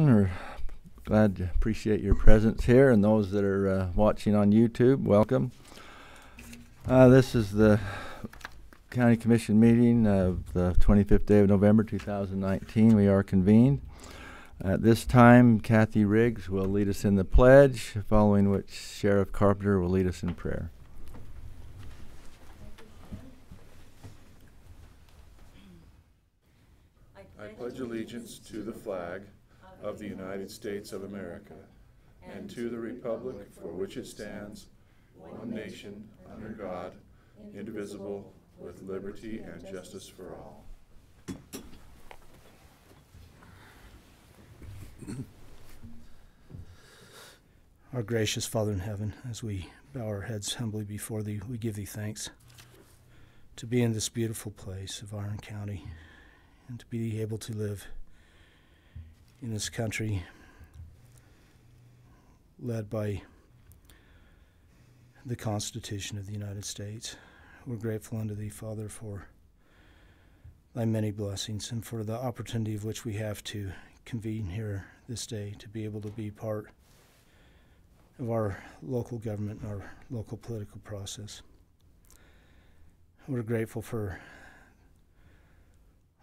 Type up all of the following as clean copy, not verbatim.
We're glad to appreciate your presence here, and those that are watching on YouTube, welcome. This is the County Commission meeting of the 25th day of November 2019. We are convened. At this time, Kathy Riggs will lead us in the pledge, following which Sheriff Carpenter will lead us in prayer. I pledge allegiance to the flag of the United States of America and to the republic for which it stands, one nation, under God, indivisible, with liberty and justice for all. Our gracious Father in heaven, as we bow our heads humbly before Thee, we give Thee thanks to be in this beautiful place of Iron County and to be able to live in this country led by the Constitution of the United States. We're grateful unto Thee, Father, for Thy many blessings and for the opportunity of which we have to convene here this day to be able to be part of our local government and our local political process. We're grateful for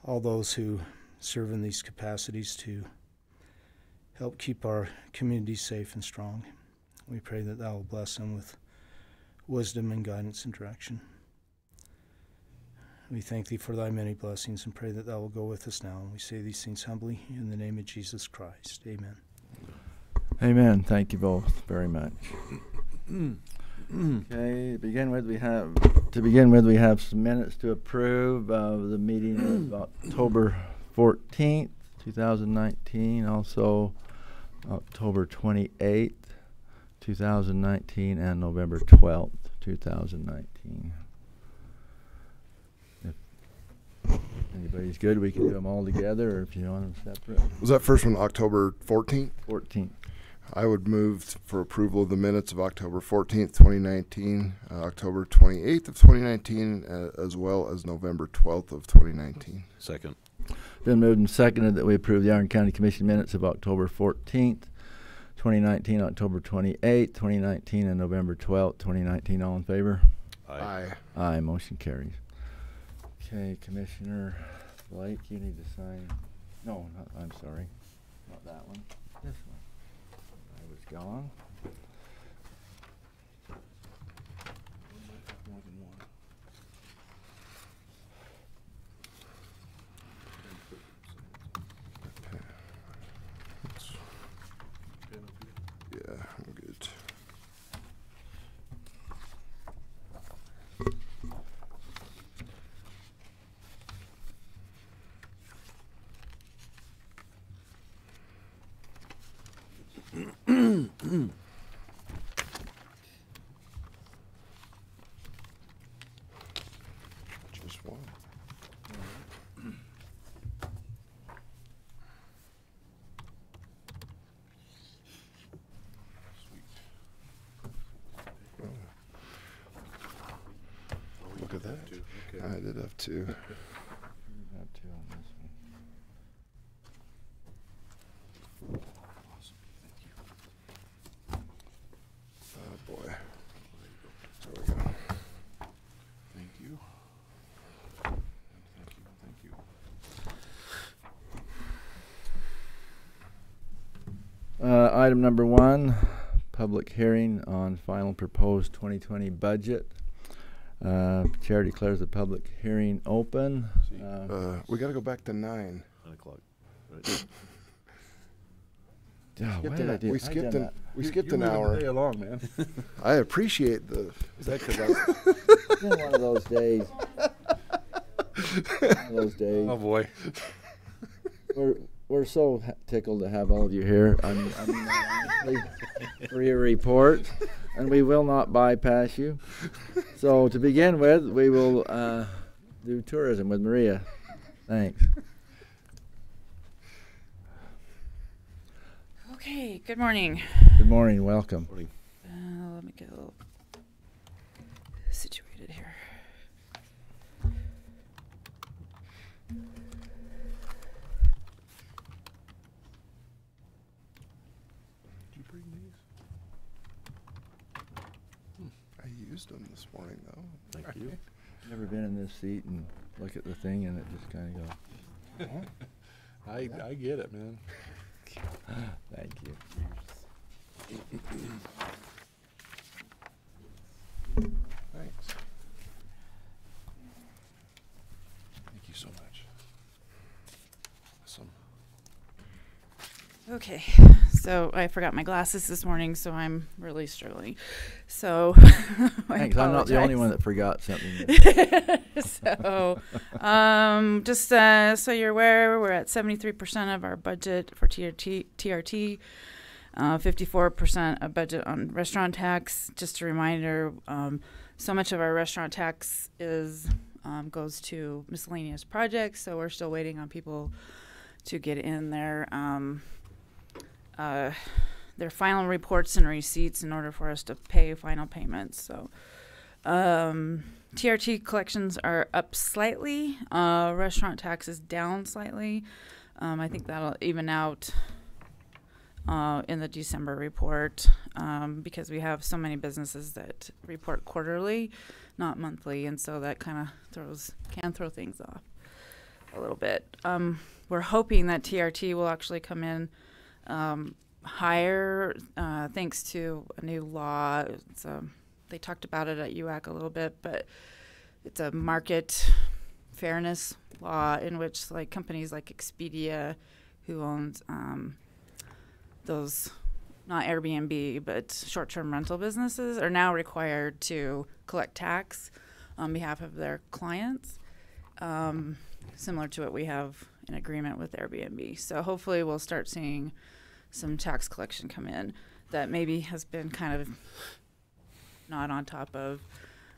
all those who serve in these capacities to help keep our communities safe and strong. We pray that Thou will bless them with wisdom and guidance and direction. We thank Thee for Thy many blessings and pray that Thou will go with us now. And we say these things humbly in the name of Jesus Christ. Amen. Amen. Thank you both very much. Okay, to begin with, we have some minutes to approve of the meeting of October 14th, 2019, also October 28th, 2019, and November 12th, 2019. If anybody's good, we can do them all together, or if you want them separate. Was that first one October 14th? 14th. I would move for approval of the minutes of October 14th, 2019, October 28th of 2019, as well as November 12th of 2019. Second. Been moved and seconded that we approve the Iron County Commission minutes of October 14th, 2019, October 28th, 2019, and November 12th, 2019. All in favor? Aye. Aye. Motion carries. Okay, Commissioner Blake, you need to sign. No, I'm sorry. Not that one. This one. I was gone. Yeah, I'm good. Just one. Look at that. Okay. I did have two. You have two on this one. Awesome. Thank you. Oh boy. There we go. Thank you. Thank you. Thank you. Item number 1, public hearing on final proposed 2020 budget. Chair declares the public hearing open. We got to go back to 9. 9 o'clock. Right. We skipped an hour. Day along, man. I appreciate the. Is that because I It's been one of those days. One of those days. Oh boy. We're so tickled to have all of you here. I mean honestly, for your report, and we will not bypass you. So to begin with, we will do tourism with Maria. Thanks. Okay, good morning. Good morning. Welcome. Morning. Let me get a little situated here. used them this morning, though. Thank you. Never been in this seat and look at the thing and it just kind of goes. I get it, man. Thank you. Thanks. Thank you so much. Awesome. Okay, so I forgot my glasses this morning, so I'm really struggling. So Thanks. I'm not the only one that forgot something. So, just so you're aware, we're at 73% of our budget for TRT, 54% of budget on restaurant tax. Just a reminder, so much of our restaurant tax goes to miscellaneous projects, so we're still waiting on people to get in their final reports and receipts in order for us to pay final payments. So TRT collections are up slightly. Restaurant tax is down slightly. I think that'll even out in the December report because we have so many businesses that report quarterly, not monthly, and so that kind of can throw things off a little bit. We're hoping that TRT will actually come in higher thanks to a new law. They talked about it at UAC a little bit, but it's a market fairness law in which like companies like Expedia, who owns those, not Airbnb, but short-term rental businesses, are now required to collect tax on behalf of their clients, similar to what we have in agreement with Airbnb. So hopefully we'll start seeing some tax collection come in that maybe has been kind of not on top of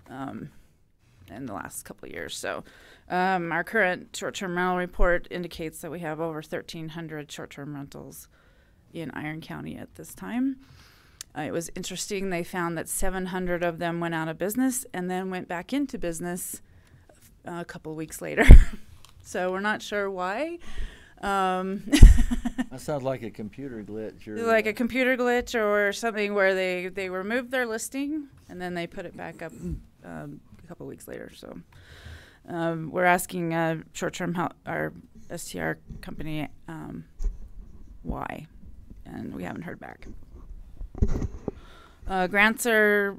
in the last couple of years. So our current short-term rental report indicates that we have over 1,300 short-term rentals in Iron County at this time. It was interesting. They found that 700 of them went out of business and then went back into business a couple of weeks later. So we're not sure why. That sounds like a computer glitch. Or Like a computer glitch or something where they removed their listing and then they put it back up a couple weeks later. So we're asking short-term our STR company why, and we haven't heard back. Grants we're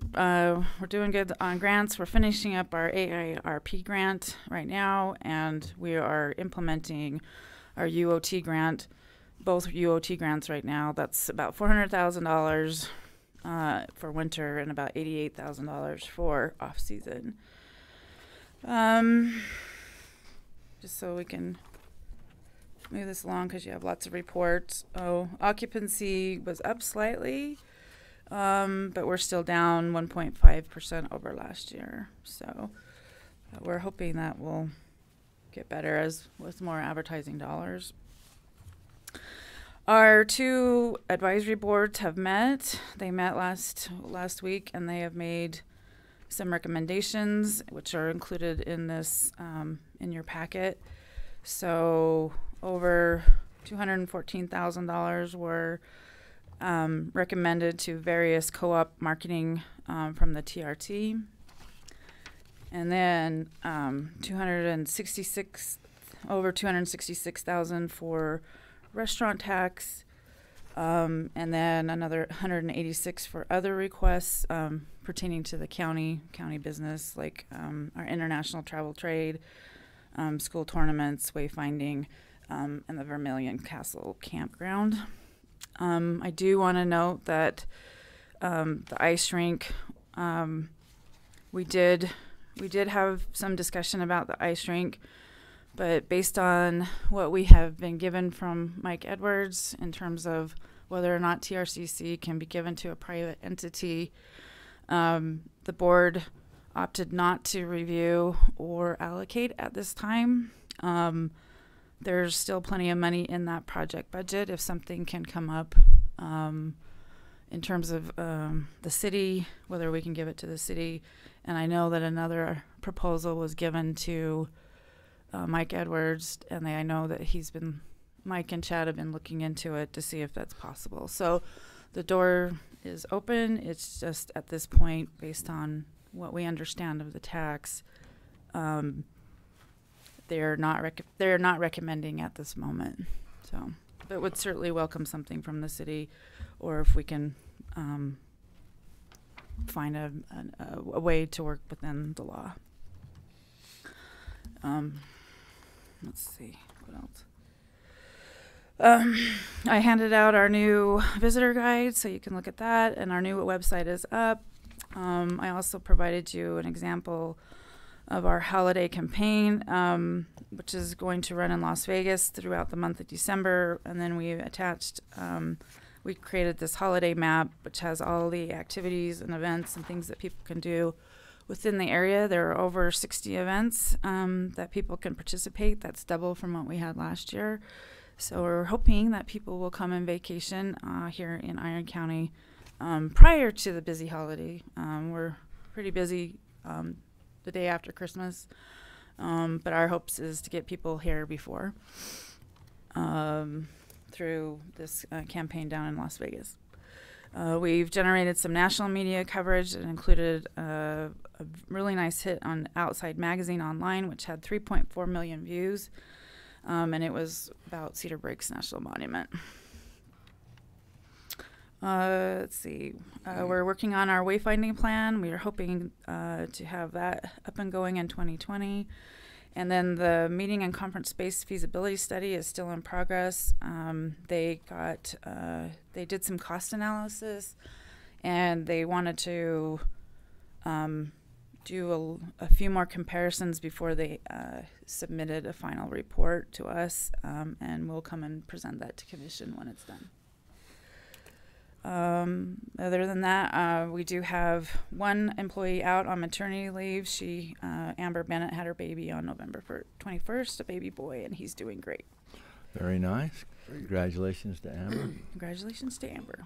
doing good on grants. We're finishing up our AIRP grant right now, and we are implementing our UOT grant, both UOT grants right now. That's about $400,000 for winter and about $88,000 for off-season. Just so we can move this along because you have lots of reports. Occupancy was up slightly, but we're still down 1.5% over last year. So we're hoping that will get better with more advertising dollars. Our two advisory boards have met. They met last week, and they have made some recommendations, which are included in this in your packet. So over $214,000 were recommended to various co-op marketing from the TRT, and then over $266,000 for restaurant tax, and then another $186 for other requests pertaining to the county business, like our international travel trade, school tournaments, wayfinding, and the Vermilion Castle campground. I do want to note that the ice rink, we did have some discussion about the ice rink, but based on what we have been given from Mike Edwards in terms of whether or not TRCC can be given to a private entity, the board opted not to review or allocate at this time. There's still plenty of money in that project budget if something can come up in terms of the city, whether we can give it to the city. And I know that another proposal was given to Mike Edwards, and I know that Mike and Chad have been looking into it to see if that's possible. So the door is open. It's just at this point, based on what we understand of the tax, they're not recommending at this moment. So, but would certainly welcome something from the city, or if we can find a way to work within the law. Let's see, what else? I handed out our new visitor guide, so you can look at that, and our new website is up. I also provided you an example of our holiday campaign, which is going to run in Las Vegas throughout the month of December, and then we attached, we created this holiday map, which has all the activities and events and things that people can do within the area. There are over 60 events that people can participate. That's double from what we had last year. So we're hoping that people will come and vacation here in Iron County prior to the busy holiday. We're pretty busy the day after Christmas, but our hopes is to get people here before through this campaign down in Las Vegas. We've generated some national media coverage that included a really nice hit on Outside Magazine Online, which had 3.4 million views, and it was about Cedar Breaks National Monument. Let's see. We're working on our wayfinding plan. We are hoping to have that up and going in 2020. And then the meeting and conference space feasibility study is still in progress. They did some cost analysis, and they wanted to do a few more comparisons before they submitted a final report to us, and we'll come and present that to commission when it's done. Other than that, we do have one employee out on maternity leave. She, Amber Bennett, had her baby on November 21st, a baby boy, and he's doing great. Very nice. Congratulations to Amber. Congratulations to Amber.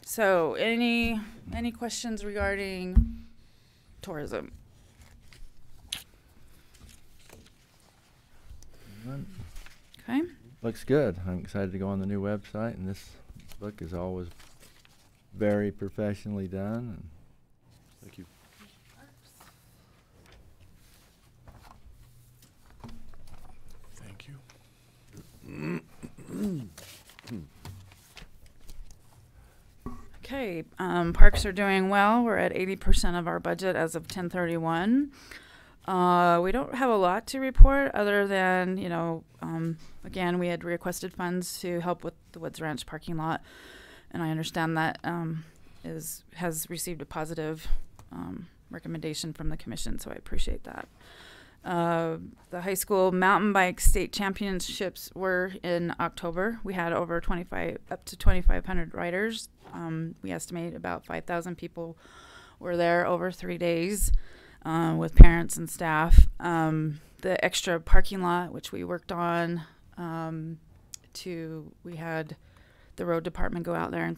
So, any questions regarding tourism? None. Okay. Looks good. I'm excited to go on the new website, and this book is always very professionally done. And Thank you. Thank you. Okay, parks are doing well. We're at 80% of our budget as of 10/31. We don't have a lot to report other than, again, we had requested funds to help with the Woods Ranch parking lot, and I understand that has received a positive recommendation from the commission, so I appreciate that. The high school mountain bike state championships were in October. We had over up to 2,500 riders. We estimate about 5,000 people were there over 3 days with parents and staff. The extra parking lot, which we worked on, we had the road department go out there and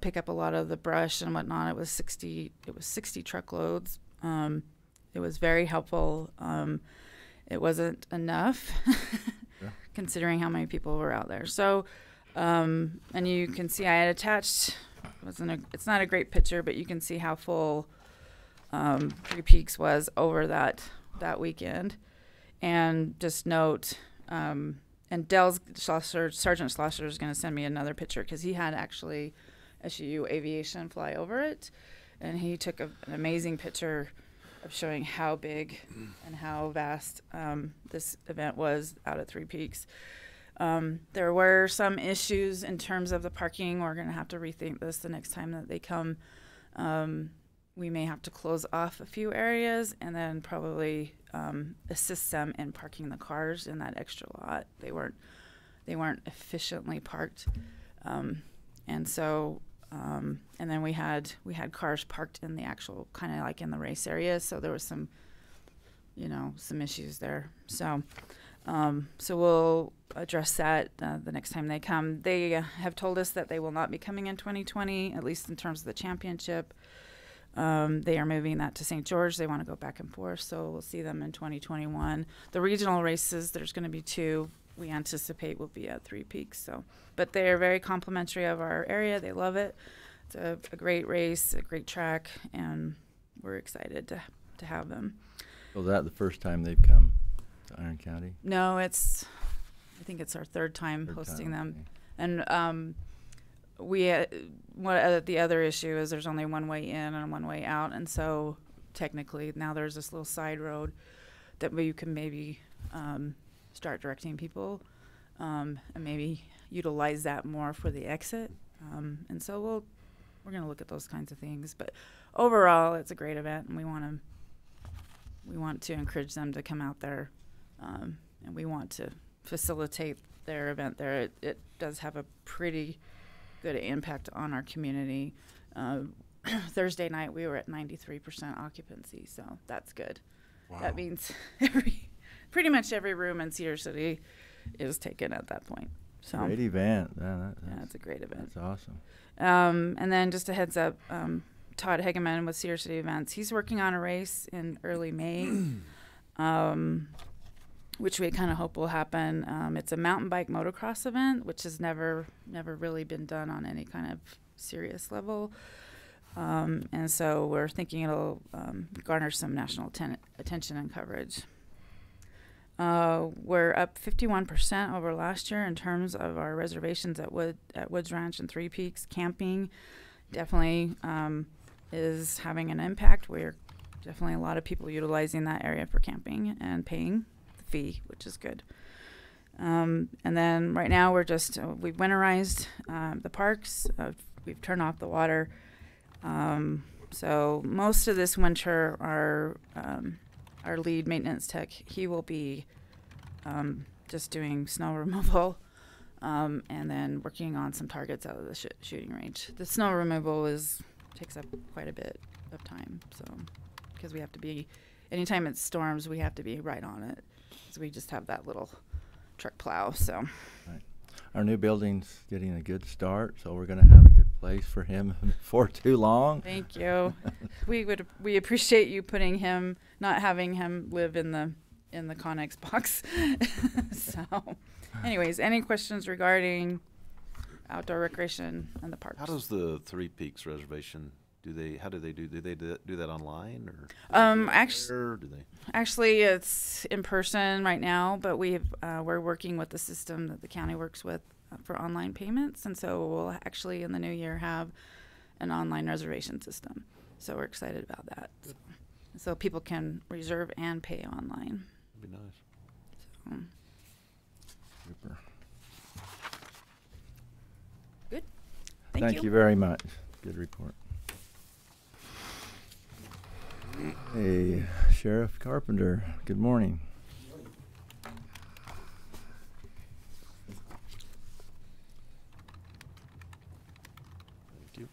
pick up a lot of the brush and whatnot. It was 60 truckloads. It was very helpful. It wasn't enough Yeah. considering how many people were out there. So, and you can see I had attached, it's not a great picture, but you can see how full Three Peaks was over that weekend. And just note, and Sergeant Schlosser is going to send me another picture because he had actually SUU Aviation fly over it, and he took an amazing picture of showing how big and how vast this event was out at Three Peaks. There were some issues in terms of the parking. We're going to have to rethink this the next time that they come. We may have to close off a few areas and then probably assist them in parking the cars in that extra lot. They weren't efficiently parked, and so and then we had cars parked in the actual kind of like in the race area, so there was some issues there. So we'll address that the next time they come. They have told us that they will not be coming in 2020, at least in terms of the championship. They are moving that to St. George. They want to go back and forth, so we'll see them in 2021. The regional races, there's going to be 2. We anticipate will be at Three Peaks. But they are very complimentary of our area. They love it. It's a great race, a great track, and we're excited to have them. Was that the first time they've come to Iron County? No, I think it's our third time hosting them. Okay. And the other issue is there's only one way in and one way out, and so technically now there's this little side road that you can maybe start directing people and maybe utilize that more for the exit. And so we're going to look at those kinds of things. But overall, it's a great event, and we want to encourage them to come out there, and we want to facilitate their event there. It does have a pretty good impact on our community. Thursday night we were at 93% occupancy, so that's good. Wow. That means pretty much every room in Cedar City is taken at that point. So Great event. yeah, it's a great event. That's awesome. And then just a heads up, Todd Hegeman with Cedar City Events, he's working on a race in early May, which we kind of hope will happen. It's a mountain bike motocross event, which has never really been done on any kind of serious level. And so we're thinking it'll garner some national attention and coverage. We're up 51% over last year in terms of our reservations at Woods Ranch and Three Peaks. Camping definitely is having an impact. We're definitely a lot of people utilizing that area for camping and paying the fee, which is good. And then right now we've winterized the parks. We've turned off the water. So most of this winter, our lead maintenance tech, he will be just doing snow removal and then working on some targets out of the shooting range. The snow removal takes up quite a bit of time, so because we have to be, anytime it storms, we have to be right on it. So we just have that little truck plow. So Right. Our new building's getting a good start, so we're going to have a good place for him before too long. thank you. We appreciate you not having him live in the Connex box. So, anyways, any questions regarding outdoor recreation and the parks? How does the Three Peaks reservation, do they do that online or? Actually, it's in person right now, but we're working with the system that the county works with for online payments, and so we'll actually in the new year have an online reservation system. So we're excited about that. So people can reserve and pay online. That'd be nice. So, Super. good. Thank you very much. Good report. Hey, Sheriff Carpenter, good morning. Thank you.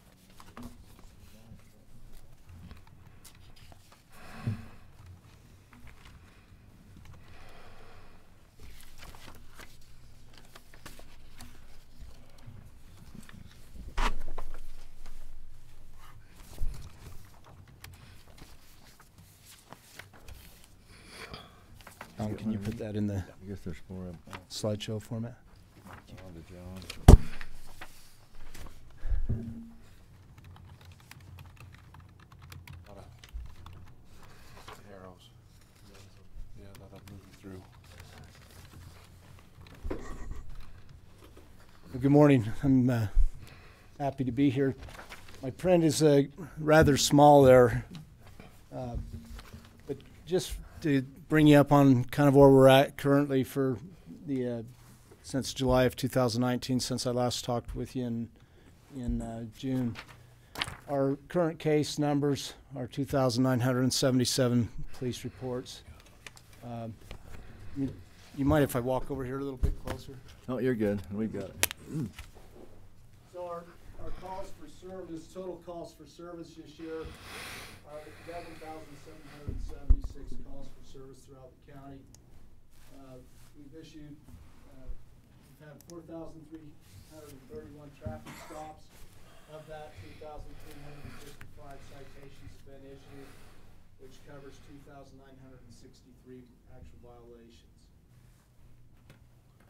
Can you put that in the I guess there's 4 of them. slideshow format? On to John. Arrows. Yeah, that'll move you through. Well, good morning. I'm happy to be here. My print is rather small there, but just to bring you up on kind of where we're at currently for the since July of 2019, since I last talked with you in June. Our current case numbers are 2,977 police reports. You mind if I walk over here a little bit closer? No, you're good. We've got it. So our calls for service, total calls for service this year are 11,776 calls for service throughout the county. We've had 4,331 traffic stops. Of that, 2,355 citations have been issued, which covers 2,963 actual violations.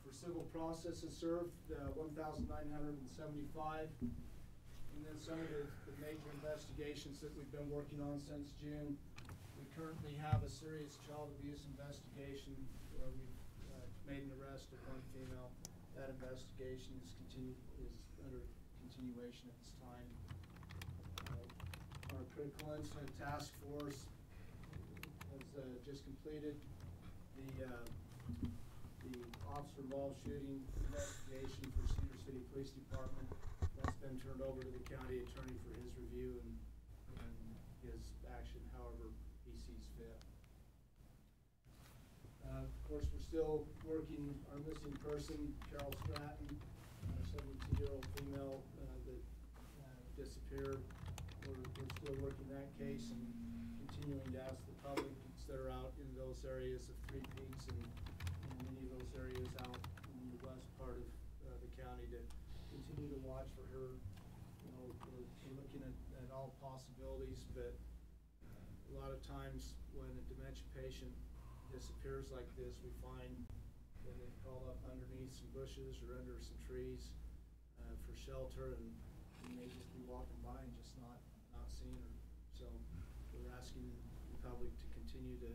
For civil processes served, 1,975. And then some of the major investigations that we've been working on since June. We currently have a serious child abuse investigation where we've made an arrest of one female. That investigation is under continuation at this time. Our critical incident task force has just completed the officer-involved shooting investigation for Cedar City Police Department. That's been turned over to the county attorney for his review and his action, however he sees fit. Of course, we're still working our missing person, Carol Stratton, a 17-year-old female that disappeared. We're still working that case and continuing to ask the public that are out in those areas of Three Peaks and many of those areas out in the west part of the county to continue to watch for her. You know, we're looking at all possibilities, but a lot of times when a dementia patient disappears like this, we find that they crawl up underneath some bushes or under some trees for shelter, and you may just be walking by and just not seeing her. So we're asking the public to continue to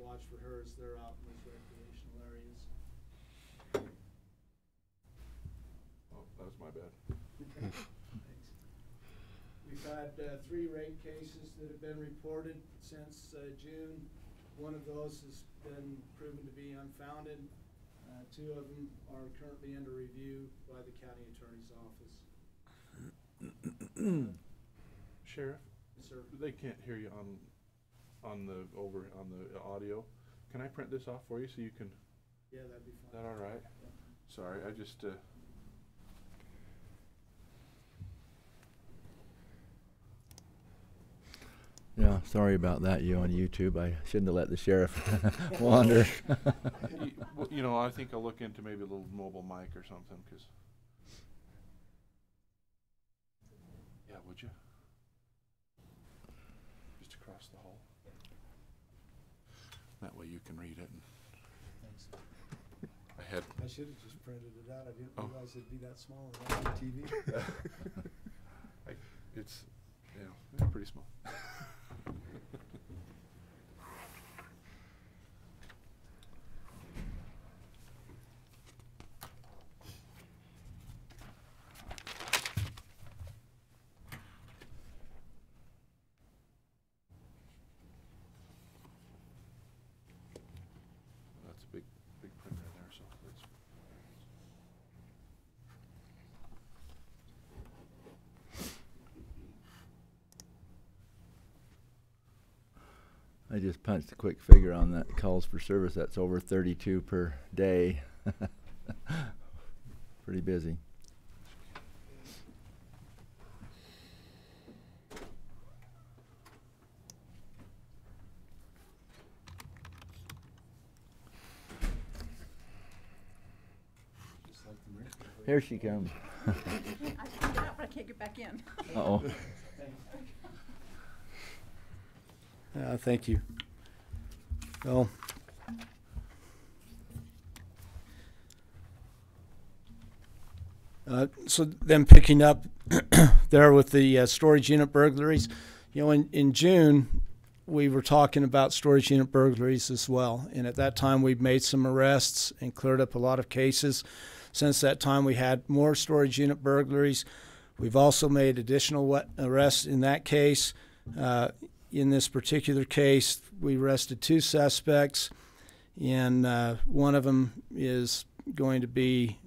watch for her as they're out in those recreational areas. Oh, that was my bad. Thanks. We've had 3 rape cases that have been reported since June. One of those has been proven to be unfounded. 2 of them are currently under review by the county attorney's office. Sheriff? Yes, sir. They can't hear you on the audio. Can I print this off for you so you can? Yeah, that'd be fine. Is that all right? Yeah. Sorry, I just. Yeah, sorry about that, you on YouTube. I shouldn't have let the sheriff wander. You know, I think I'll look into maybe a little mobile mic or something, because. Yeah, would you? Just across the hall. That way you can read it. Thanks. I should have just printed it out. I didn't realize it'd be that small on TV. It's pretty small. That's a big printer there, so that's. I just punched a quick figure on that calls for service. That's over 32 per day. Pretty busy. Here she comes. I can get out, but I can't get back in. Uh-oh. Thank you. Well, so then picking up there with the storage unit burglaries, you know, in June we were talking about storage unit burglaries as well, and at that time we made some arrests and cleared up a lot of cases. Since that time we had more storage unit burglaries. We've also made additional arrests in that case. In this particular case, we arrested 2 suspects, and one of them is going to be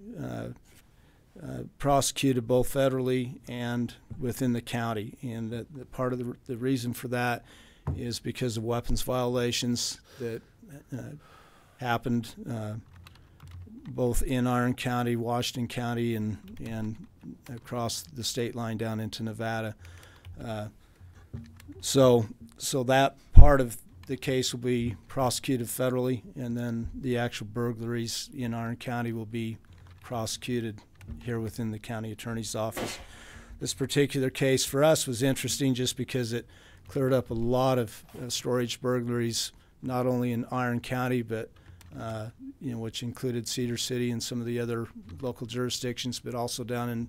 prosecuted both federally and within the county. And the part of the reason for that is because of weapons violations that happened both in Iron County, Washington County, and across the state line down into Nevada. So that part of the case will be prosecuted federally, and then the actual burglaries in Iron County will be prosecuted here within the county attorney's office. This particular case for us was interesting just because it cleared up a lot of storage burglaries, not only in Iron County, but which included Cedar City and some of the other local jurisdictions, but also down in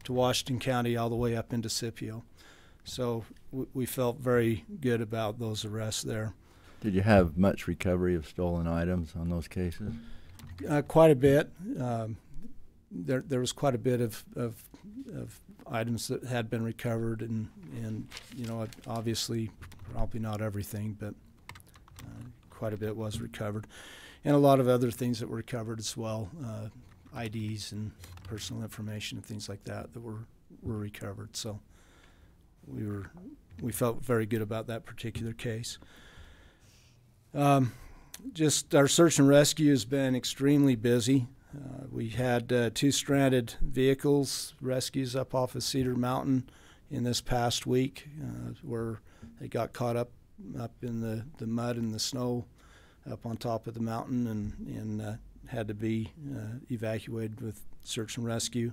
to Washington County all the way up into Scipio. So we felt very good about those arrests there. Did you have much recovery of stolen items on those cases? Quite a bit. There was quite a bit of items that had been recovered, and you know, obviously probably not everything, but quite a bit was recovered, and a lot of other things that were recovered as well, IDs and personal information and things like that were recovered. So we felt very good about that particular case. Just our search and rescue has been extremely busy. We had 2 stranded vehicles rescues up off of Cedar Mountain in this past week, where they got caught up in the mud and the snow up on top of the mountain, and had to be evacuated with search and rescue.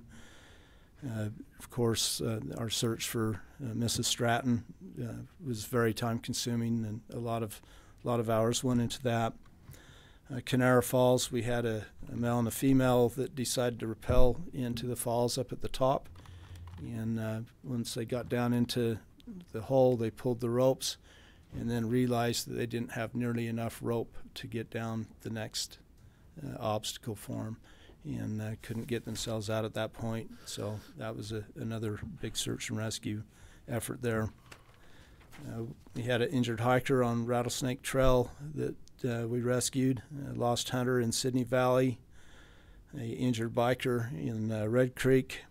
Of course, our search for Mrs. Stratton was very time consuming, and a lot of hours went into that. Canara Falls, we had a male and a female that decided to rappel into the falls up at the top, and once they got down into the hole, they pulled the ropes and then realized that they didn't have nearly enough rope to get down the next obstacle for them, and couldn't get themselves out at that point. So that was another big search and rescue effort there. We had an injured hiker on Rattlesnake Trail that we rescued, a lost hunter in Sydney Valley, an injured biker in Red Creek.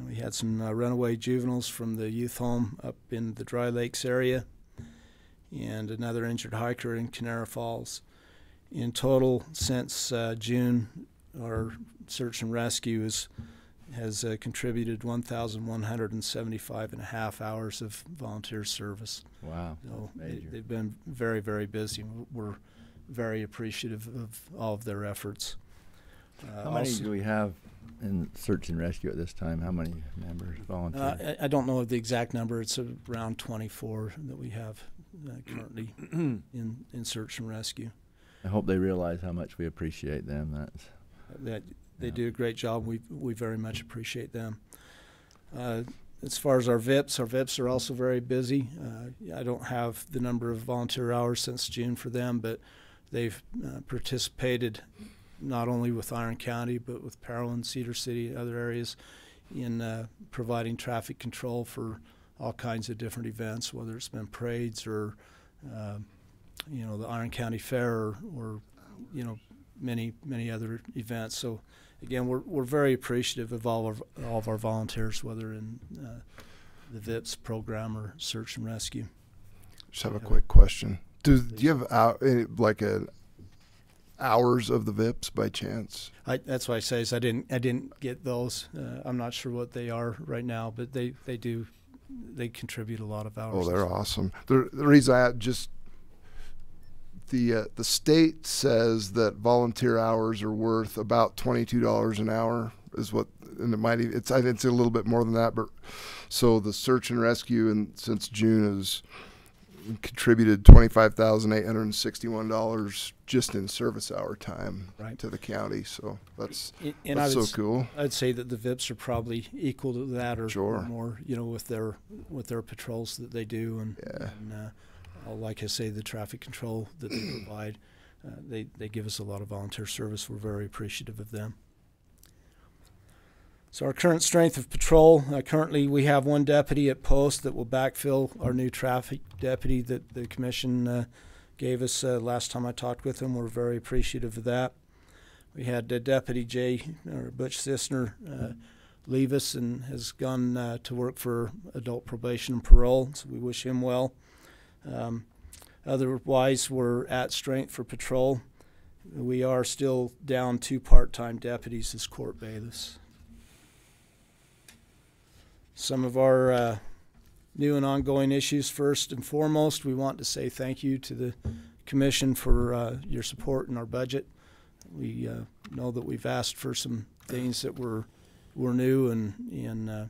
We had some runaway juveniles from the youth home up in the Dry Lakes area, and another injured hiker in Canara Falls. In total, since June, our search and rescue has contributed 1,175.5 hours of volunteer service. Wow. So they've been very, very busy. We're very appreciative of all of their efforts. How many do we have in search and rescue at this time? How many members, volunteers? I don't know the exact number. It's around 24 that we have currently in search and rescue. I hope they realize how much we appreciate them. They do a great job. We very much appreciate them. As far as our VIPs are also very busy. I don't have the number of volunteer hours since June for them, but they've participated not only with Iron County but with Parowan, Cedar City, and other areas in providing traffic control for all kinds of different events, whether it's been parades or the Iron County Fair or many other events. So again, we're very appreciative of all of our volunteers, whether in the VIPS program or search and rescue. Just have a quick question. Do you have hours of the VIPs by chance? That's why I say is I didn't get those. I'm not sure what they are right now, but they contribute a lot of hours. Oh, they're awesome. The reason the state says that volunteer hours are worth about $22 an hour is what, and I think it's a little bit more than that, but so the search and rescue since June has contributed $25,861 just in service hour time to the county. So that's so cool. I'd say that the VIPs are probably equal to that or more, with their patrols that they do, and like I say, the traffic control that they provide. They give us a lot of volunteer service. We're very appreciative of them. So our current strength of patrol, currently we have 1 deputy at post that will backfill our new traffic deputy that the commission gave us last time I talked with them. We're very appreciative of that. We had Deputy Butch Sisner leave us and has gone to work for adult probation and parole, so we wish him well. Otherwise, we're at strength for patrol. We are still down 2 part-time deputies as court bailiffs. Some of our new and ongoing issues. First and foremost, we want to say thank you to the Commission for your support in our budget. We know that we've asked for some things that were new, and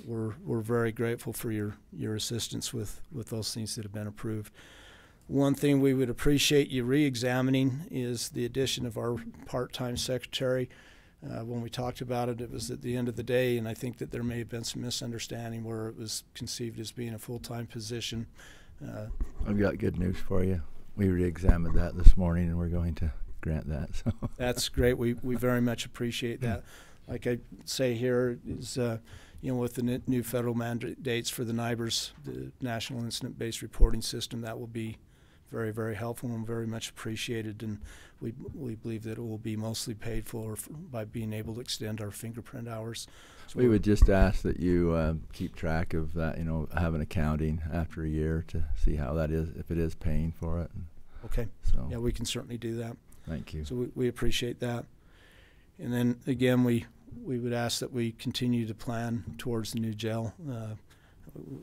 we're very grateful for your assistance with those things that have been approved. One thing we would appreciate you re-examining is the addition of our part-time secretary. When we talked about it, it was at the end of the day, and I think that there may have been some misunderstanding where it was conceived as being a full-time position. I've got good news for you. We re-examined that this morning, and we're going to grant that. So that's great. We very much appreciate that. Like I say here, is with the new federal mandates for the NIBRS, the National Incident-Based Reporting System, that will be very, very helpful and very much appreciated. And we believe that it will be mostly paid for by being able to extend our fingerprint hours. So we would just ask that you keep track of that, have an accounting after a year to see how that is, if it is paying for it. Okay. So yeah, we can certainly do that. Thank you. So we appreciate that. And then again, we would ask that we continue to plan towards the new jail.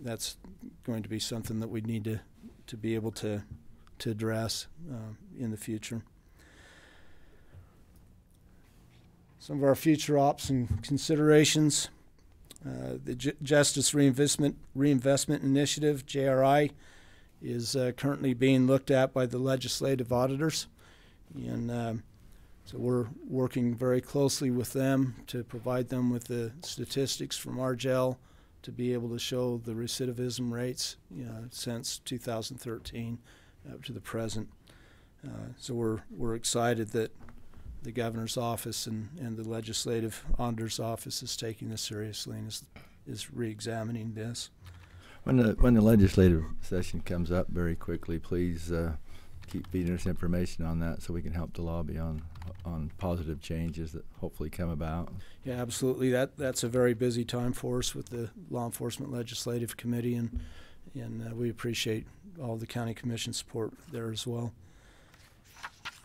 That's going to be something that we need to be able to address in the future. Some of our future ops and considerations. The Justice Reinvestment Initiative, JRI, is currently being looked at by the legislative auditors. And so we're working very closely with them to provide them with the statistics from our jail to be able to show the recidivism rates since 2013 up to the present. So we're excited that the governor's office and the legislative auditor's office is taking this seriously and is re-examining this. When the legislative session comes up very quickly, please keep feeding us information on that so we can help to lobby on positive changes that hopefully come about. Yeah, absolutely. That's a very busy time for us with the Law Enforcement Legislative Committee, and we appreciate all the county commission support there as well.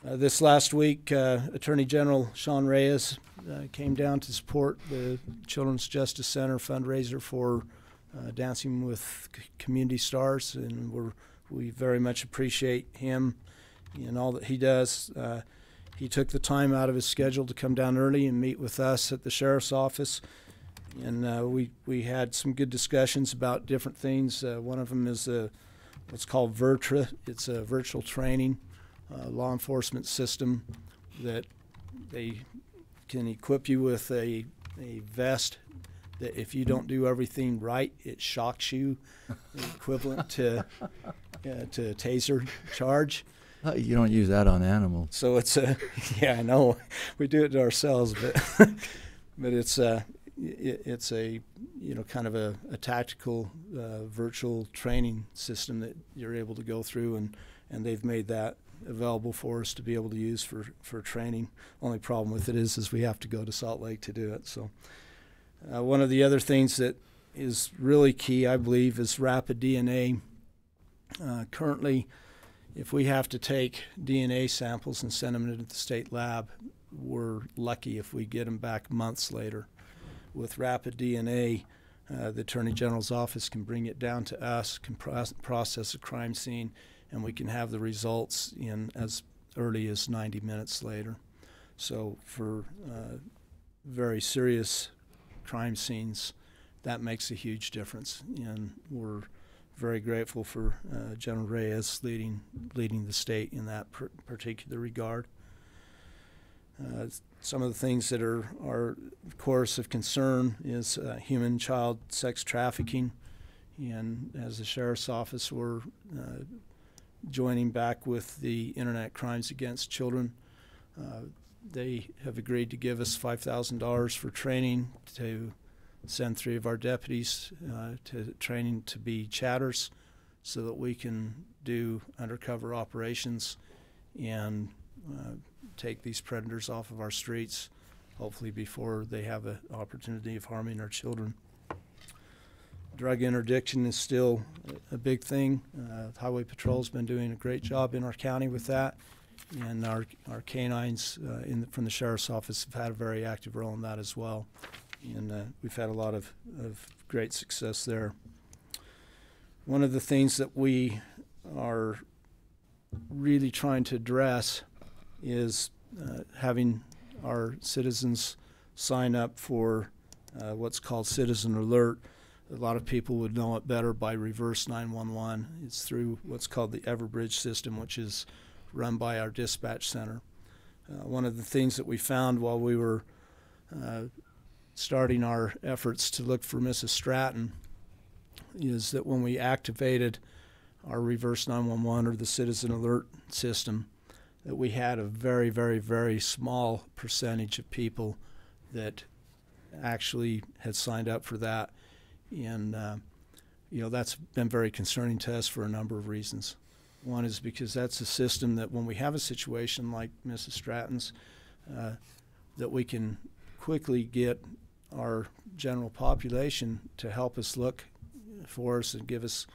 This last week, Attorney General Sean Reyes came down to support the Children's Justice Center fundraiser for Dancing with Community Stars, and we very much appreciate him and all that he does. He took the time out of his schedule to come down early and meet with us at the sheriff's office, and we had some good discussions about different things. One of them is what's called VirTra. It's a virtual training law enforcement system that they can equip you with a vest that if you don't do everything right, it shocks you, equivalent to a taser charge. You don't use that on animals. So it's yeah, I know we do it to ourselves, but it's a kind of a tactical virtual training system that you're able to go through, and they've made that available for us to be able to use for training. Only problem with it is we have to go to Salt Lake to do it. So one of the other things that is really key, I believe, is rapid DNA. Currently, if we have to take DNA samples and send them into the state lab, we're lucky if we get them back months later. With rapid DNA, the Attorney General's office can bring it down to us, can process a crime scene, and we can have the results in as early as 90 minutes later. So for very serious crime scenes, that makes a huge difference, and we're very grateful for General Reyes leading the state in that particular regard. Some of the things that are of course of concern is human child sex trafficking, and as the sheriff's office we're joining back with the Internet Crimes Against Children. They have agreed to give us $5,000 for training to send 3 of our deputies to training to be chatters so that we can do undercover operations and take these predators off of our streets, hopefully before they have an opportunity of harming our children. Drug interdiction is still a big thing. Highway Patrol's been doing a great job in our county with that, and our canines from the Sheriff's Office have had a very active role in that as well. And we've had a lot of great success there. One of the things that we are really trying to address is having our citizens sign up for what's called Citizen Alert. A lot of people would know it better by Reverse 911. It's through what's called the Everbridge system, which is run by our dispatch center. One of the things that we found while we were starting our efforts to look for Mrs. Stratton is that when we activated our reverse 911 or the citizen alert system, that we had a very, very, very small percentage of people that actually had signed up for that. And, that's been very concerning to us for a number of reasons. One is because that's a system that when we have a situation like Mrs. Stratton's, that we can quickly get our general population to help us look for us and give us,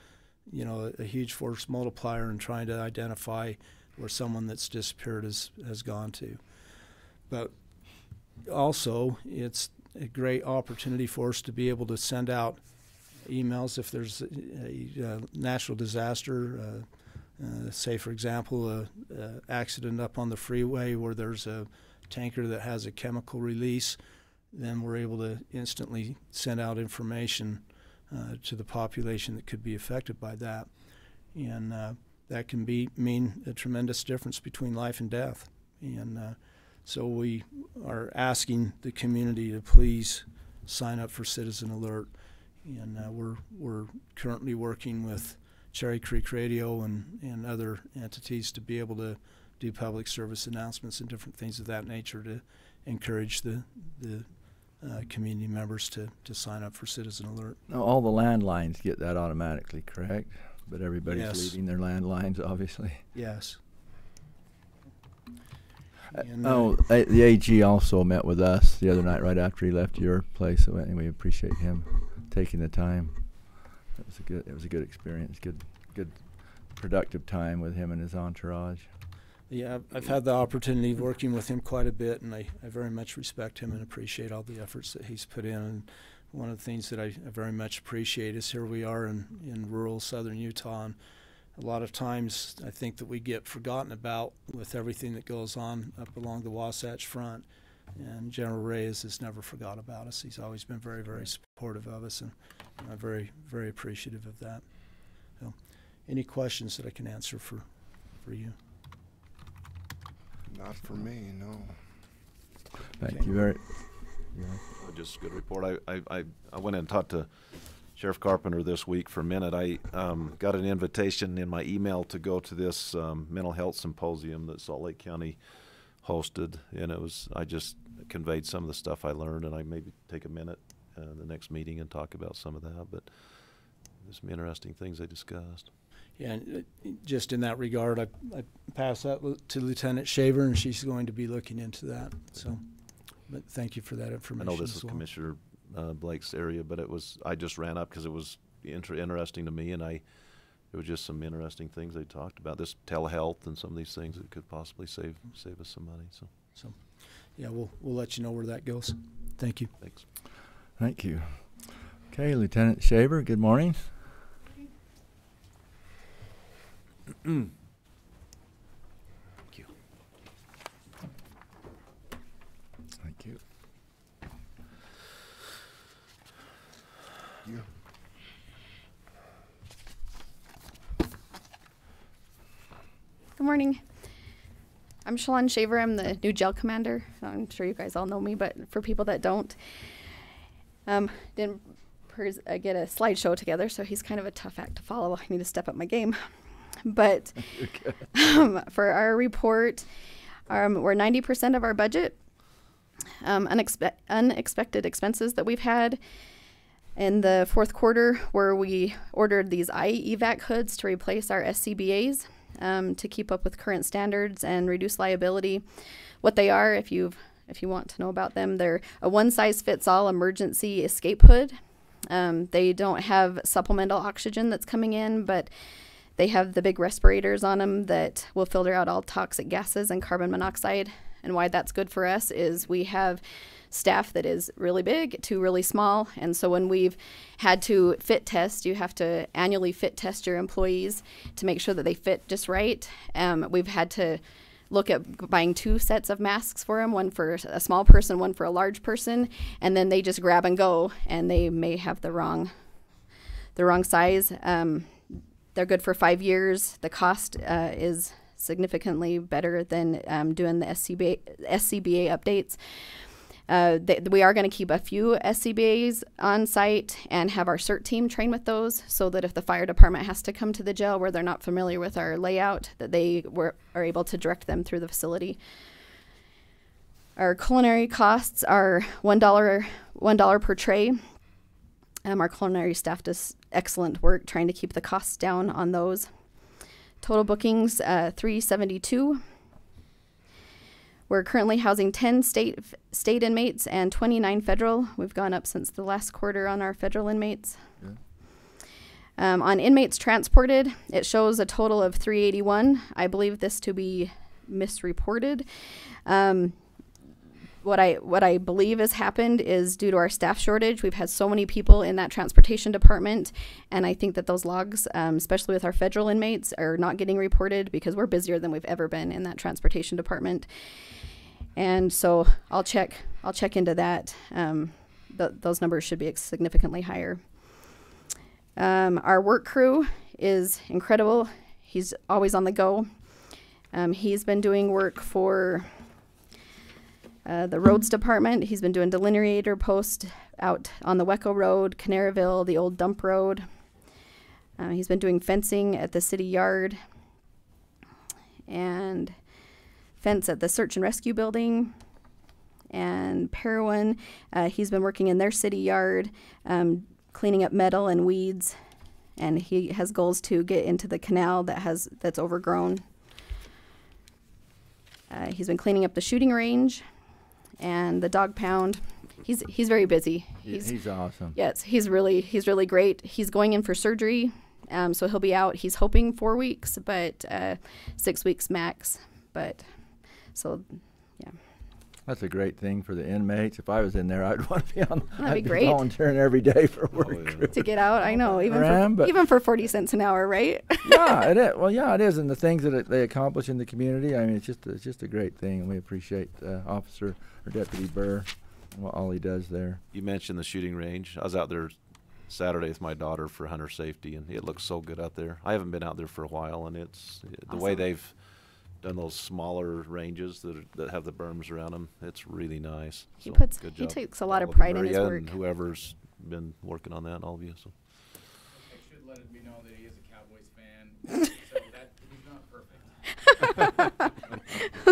a huge force multiplier in trying to identify where someone that's disappeared has gone to. But also, it's a great opportunity for us to be able to send out emails if there's a natural disaster, say, for example, a accident up on the freeway where there's a tanker that has a chemical release. Then we're able to instantly send out information to the population that could be affected by that. And that can mean a tremendous difference between life and death. And so we are asking the community to please sign up for Citizen Alert. And we're currently working with Cherry Creek Radio and other entities to be able to do public service announcements and different things of that nature to encourage the community members to sign up for Citizen Alert. Now, all the landlines get that automatically, correct? But everybody's Yes. leaving their landlines, obviously. Yes. The AG also met with us the other night right after he left your place. So anyway, we appreciate him taking the time. It was a good experience. Good productive time with him and his entourage. Yeah, I've had the opportunity of working with him quite a bit, and I very much respect him and appreciate all the efforts that he's put in. And one of the things that I very much appreciate is here we are in rural southern Utah, and a lot of times I think that we get forgotten about with everything that goes on up along the Wasatch Front. And General Reyes has never forgot about us. He's always been very, very supportive of us, and I'm very, very appreciative of that. So, any questions that I can answer for you? Not for me, no. Thank you very. Just a good report. I went and talked to Sheriff Carpenter this week for a minute. I got an invitation in my email to go to this mental health symposium that Salt Lake County hosted, and I just conveyed some of the stuff I learned, and I maybe take a minute the next meeting and talk about some of that. But there's some interesting things they discussed. Yeah, and just in that regard, I pass that to Lieutenant Shaver, and she's going to be looking into that. So, but thank you for that I information. know this as is well. Commissioner Blake's area, but I just ran up because it was interesting to me, and there was just some interesting things they talked about. This telehealth and some of these things that could possibly save us some money. So yeah, we'll let you know where that goes. Thank you. thanks. Thank you. Okay, Lieutenant Shaver, good morning. Thank you. Thank you. You. Good morning. I'm Shalon Shaver. I'm the new jail commander. I'm sure you guys all know me, but for people that don't, didn't get a slideshow together, so he's kind of a tough act to follow. I need to step up my game. But for our report, we're 90% of our budget. Unexpected expenses that we've had in the fourth quarter, where we ordered these IEVAC hoods to replace our SCBAs to keep up with current standards and reduce liability. What they are, if you want to know about them, they're a one-size-fits-all emergency escape hood. They don't have supplemental oxygen that's coming in, but they have the big respirators on them that will filter out all toxic gases and carbon monoxide. And why that's good for us is we have staff that is really big to really small. And so when we've had to fit test, you have to annually fit test your employees to make sure that they fit just right. We've had to look at buying 2 sets of masks for them, one for a small person, one for a large person, and then they just grab and go, and they may have the wrong size. They're good for 5 years. The cost is significantly better than doing the SCBA updates. We are going to keep a few SCBAs on site and have our CERT team train with those, so that if the fire department has to come to the jail where they're not familiar with our layout, that they are able to direct them through the facility. Our culinary costs are $1 per tray. Our culinary staff does excellent work trying to keep the costs down on those. Total bookings, $372. We're currently housing 10 state inmates and 29 federal. We've gone up since the last quarter on our federal inmates. On inmates transported, it shows a total of 381. I believe this to be misreported. What I believe has happened is due to our staff shortage, we've had so many people in that transportation department, and I think that those logs, especially with our federal inmates, are not getting reported because we're busier than we've ever been in that transportation department. And so I'll check into that. Those numbers should be significantly higher. Our work crew is incredible. He's always on the go. He's been doing work for the roads department. He's been doing delineator post out on the Wecco Road, Canaryville, the old dump road. He's been doing fencing at the city yard and fence at the search and rescue building. And Parowan, he's been working in their city yard, cleaning up metal and weeds. And he has goals to get into the canal that's overgrown. He's been cleaning up the shooting range and the dog pound. He's very busy. He's awesome. Yes, he's really great. He's going in for surgery, so he'll be out. He's hoping 4 weeks, but 6 weeks max. But so, yeah. That's a great thing for the inmates. If I was in there, I'd want to be on. That'd be I'd great. Volunteering every day for work. To get out, I know. Even for 40 cents an hour, right? Yeah, it is. Well, yeah, it is, and the things that they accomplish in the community. I mean, it's just a great thing, and we appreciate Officer or Deputy Burr and all he does there. You mentioned the shooting range. I was out there Saturday with my daughter for hunter safety, and it looks so good out there. I haven't been out there for a while, and it's the way they've done those smaller ranges that have the berms around them. It's really nice. He job. takes a lot of All you, pride in his Maria, work. and whoever's been working on that, all of you. So. I should let it be known that he is a Cowboys fan, so that he's not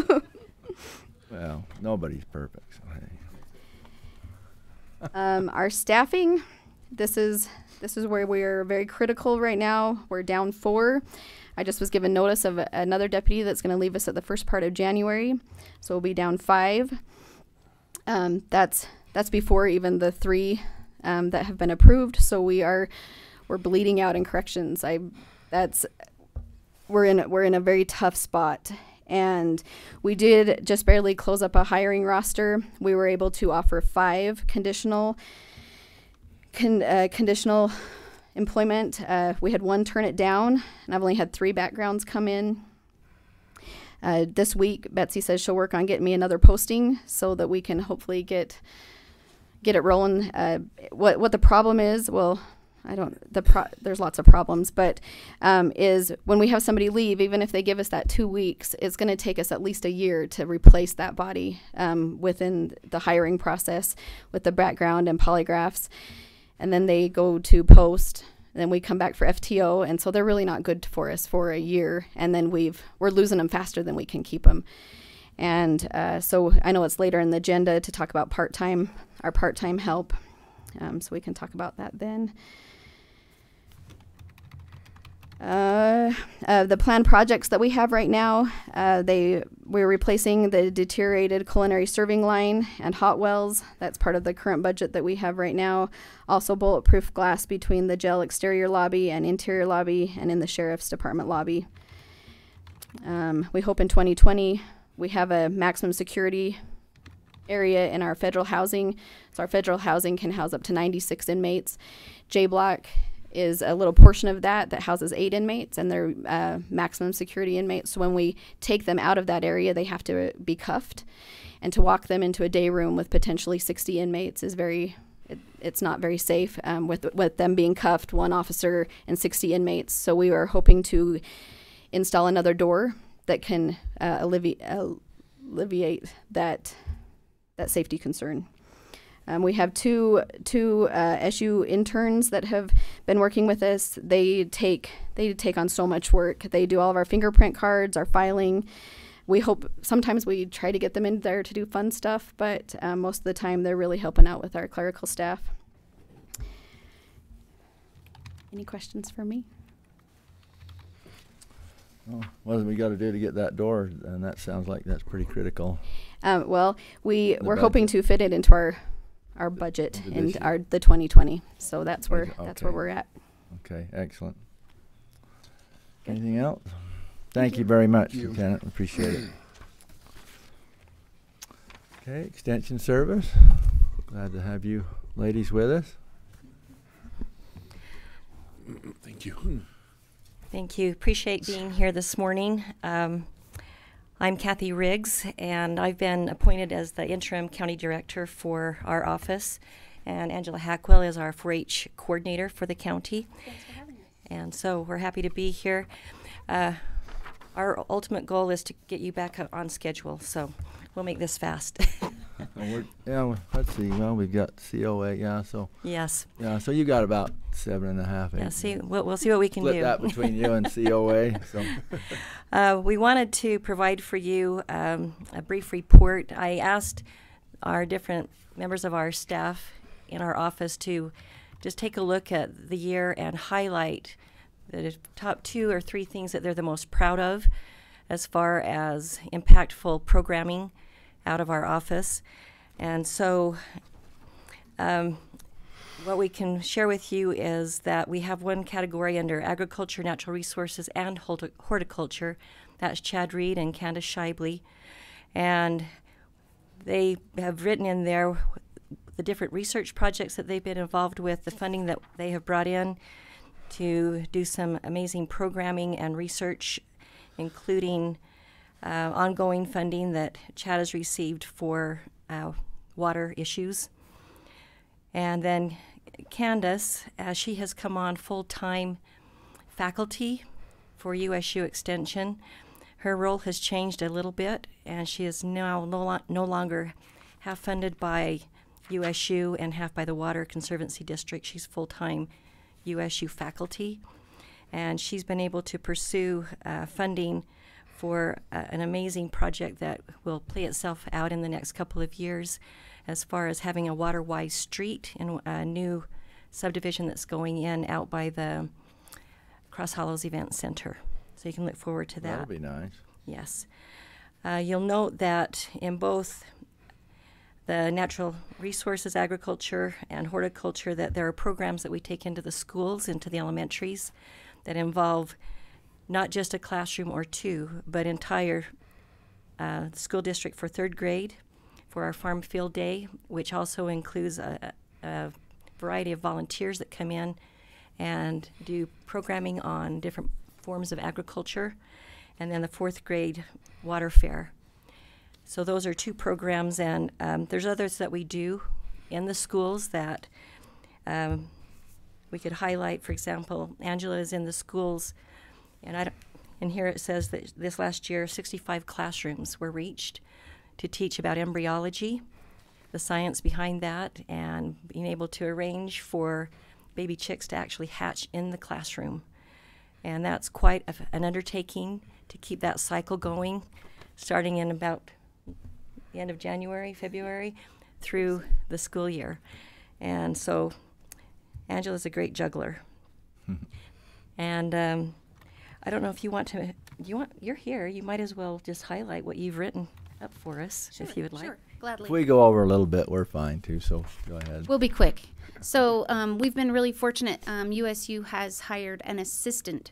perfect. Well, nobody's perfect. So hey. Our staffing, this is where we're very critical right now. We're down 4. I just was given notice of another deputy that's going to leave us at the first part of January, so we'll be down 5. That's before even the 3 that have been approved. So we're bleeding out in corrections. We're in a very tough spot, and we did just barely close up a hiring roster. We were able to offer 5 conditional employment. We had 1 turn it down, and I've only had 3 backgrounds come in. This week, Betsy says she'll work on getting me another posting so that we can hopefully get it rolling. What the problem is, well, there's lots of problems, but is when we have somebody leave, even if they give us that 2 weeks, it's going to take us at least a year to replace that body within the hiring process with the background and polygraphs. And then they go to post, and then we come back for FTO, and so they're really not good for us for a year, and then we're losing them faster than we can keep them. And so I know it's later in the agenda to talk about our part-time help, so we can talk about that then. The planned projects that we have right now, we're replacing the deteriorated culinary serving line and hot wells. That's part of the current budget that we have right now. Also bulletproof glass between the jail exterior lobby and interior lobby and in the sheriff's department lobby. We hope in 2020 we have a maximum security area in our federal housing. So our federal housing can house up to 96 inmates. J Block is a little portion of that houses 8 inmates, and they're maximum security inmates. So when we take them out of that area, they have to be cuffed, and to walk them into a day room with potentially 60 inmates is it's not very safe with them being cuffed, 1 officer and 60 inmates. So we are hoping to install another door that can alleviate that safety concern. We have two SU interns that have been working with us. They take on so much work. They do all of our fingerprint cards, our filing. Sometimes we try to get them in there to do fun stuff, but most of the time they're really helping out with our clerical staff. Any questions for me? Oh, what do we got to do to get that door? And that sounds like that's pretty critical. Well, we're budget. hoping to fit it into our budget Into in this the 2020. So that's where Okay. we're at. Okay, excellent. Anything else? Thank you very much, Thank you. Lieutenant. Appreciate it. Okay, Extension Service. Glad to have you ladies with us. Thank you. Thank you. Appreciate being here this morning. I'm Kathy Riggs, and I've been appointed as the interim county director for our office, and Angela Hackwell is our 4-H coordinator for the county. Thanks for having us. And so we're happy to be here. Our ultimate goal is to get you back on schedule, so we'll make this fast. Let's see. Well, we've got COA, so Yes. so you got about 7.5. Yeah. See, we'll see what we can Split do. that between you and COA. So We wanted to provide for you a brief report. I asked our different members of our staff in our office to just take a look at the year and highlight the top 2 or 3 things that they're the most proud of as far as impactful programming out of our office. And so what we can share with you is that we have one category under agriculture, natural resources, and horticulture. That's Chad Reed and Candace Shibley. And they have written in there the different research projects that they've been involved with, the funding that they have brought in to do some amazing programming and research, including ongoing funding that Chad has received for water issues. And then Candace, she has come on full-time faculty for USU Extension. Her role has changed a little bit, and she is now no longer half funded by USU and half by the Water Conservancy District. She's full-time USU faculty, and she's been able to pursue funding for an amazing project that will play itself out in the next couple of years as far as having a water-wise street in a new subdivision that's going in out by the Cross Hollows Event Center. So you can look forward to that. that'll be nice. Yes. You'll note that in both the natural resources, agriculture, and horticulture, that there are programs that we take into the schools, into the elementaries, that involve not just a classroom or 2, but entire school district for 3rd grade, for our farm field day, which also includes a variety of volunteers that come in and do programming on different forms of agriculture, and then the 4th grade water fair. So those are 2 programs, and there's others that we do in the schools that we could highlight. For example, Angela is in the schools, and here it says that this last year 65 classrooms were reached to teach about embryology, the science behind that, and being able to arrange for baby chicks to actually hatch in the classroom. And that's quite an undertaking to keep that cycle going, starting in about the end of January, February, through the school year. And so Angela's a great juggler. And I don't know if you want to, you're here, you might as well just highlight what you've written up for us, if you would like. Sure, gladly. If we go over a little bit, we're fine too, so go ahead. We'll be quick. So we've been really fortunate. USU has hired an assistant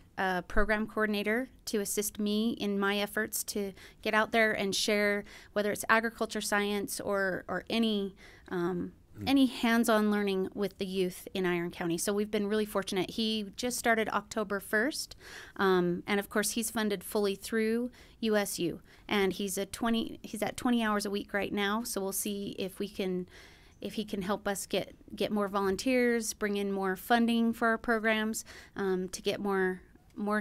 program coordinator to assist me in my efforts to get out there and share, whether it's agriculture science or any hands-on learning with the youth in Iron County. So we've been really fortunate. He just started October 1st, and of course he's funded fully through USU, and he's at 20 hours a week right now. So we'll see if he can help us get more volunteers, bring in more funding for our programs, to get more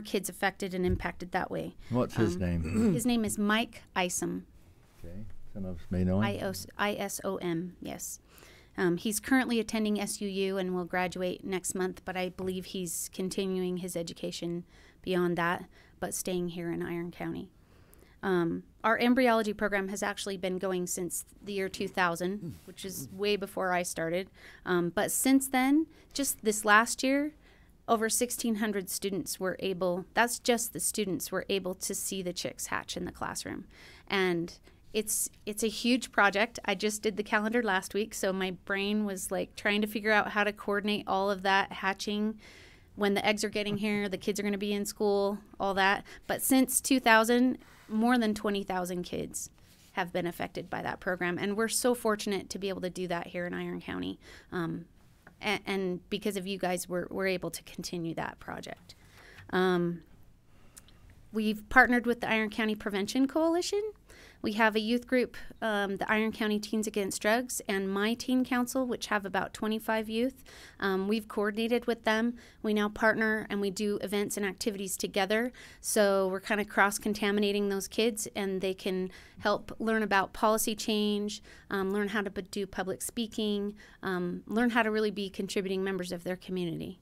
kids affected and impacted that way. What's his name? His name is Mike Isom. Okay. Some of us may know him. ISOM, yes. He's currently attending SUU and will graduate next month, but I believe he's continuing his education beyond that, but staying here in Iron County. Our embryology program has actually been going since the year 2000, which is way before I started. But since then, just this last year, over 1,600 students were able, that's just the students were able to see the chicks hatch in the classroom. And it's a huge project. I just did the calendar last week, so my brain was like trying to figure out how to coordinate all of that hatching when the eggs are getting here, the kids are going to be in school, all that. But since 2000, more than 20,000 kids have been affected by that program, and we're so fortunate to be able to do that here in Iron County. And because of you guys, we're able to continue that project. We've partnered with the Iron County Prevention Coalition. We have a youth group, the Iron County Teens Against Drugs, and My Teen Council, which have about 25 youth. We've coordinated with them. We now partner and we do events and activities together. So we're kind of cross-contaminating those kids, and they can help learn about policy change, learn how to do public speaking, learn how to really be contributing members of their community.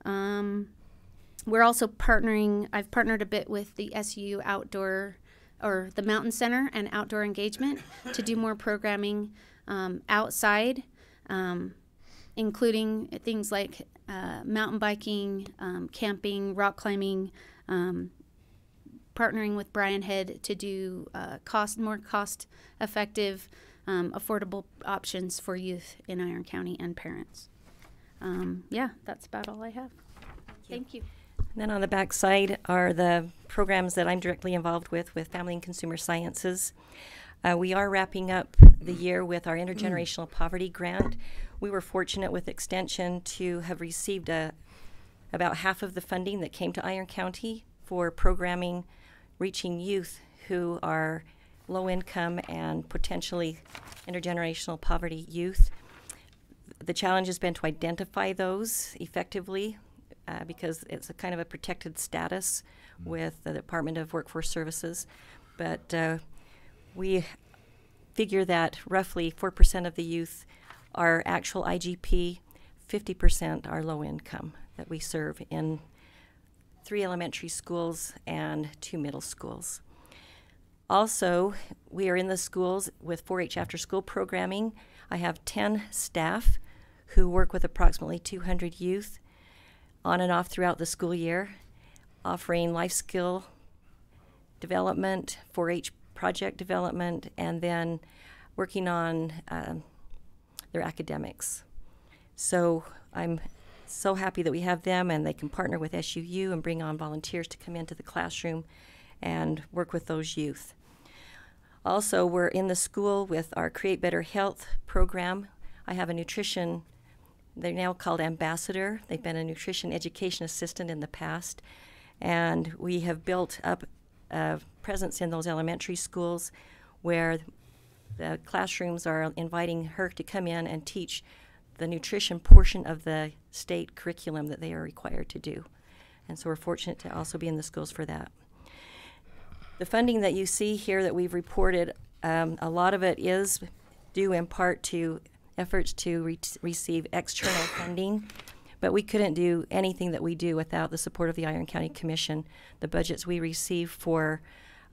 We're also partnering, I've partnered a bit with the SU Outdoor, or the Mountain Center and Outdoor Engagement to do more programming outside, including things like mountain biking, camping, rock climbing, partnering with Brian Head to do more cost-effective, affordable options for youth in Iron County and parents. Yeah, that's about all I have. Thank you. And then on the back side are the programs that I'm directly involved with Family and Consumer Sciences. We are wrapping up the year with our Intergenerational Poverty Grant. We were fortunate with Extension to have received about half of the funding that came to Iron County for programming reaching youth who are low income and potentially intergenerational poverty youth. The challenge has been to identify those effectively, because it's a kind of a protected status with the Department of Workforce Services. But we figure that roughly 4% of the youth are actual IGP, 50% are low income that we serve in 3 elementary schools and 2 middle schools. Also, we are in the schools with 4-H after school programming. I have 10 staff who work with approximately 200 youth on and off throughout the school year, offering life skill development, 4-H project development, and then working on their academics. So I'm so happy that we have them, and they can partner with SUU and bring on volunteers to come into the classroom and work with those youth. Also, we're in the school with our Create Better Health program. I have a nutrition, they're now called ambassador. They've been a nutrition education assistant in the past. And we have built up a presence in those elementary schools where the classrooms are inviting her to come in and teach the nutrition portion of the state curriculum that they are required to do. And so we're fortunate to also be in the schools for that. The funding that you see here that we've reported, a lot of it is due in part to efforts to receive external funding, but we couldn't do anything that we do without the support of the Iron County Commission. The budgets we receive for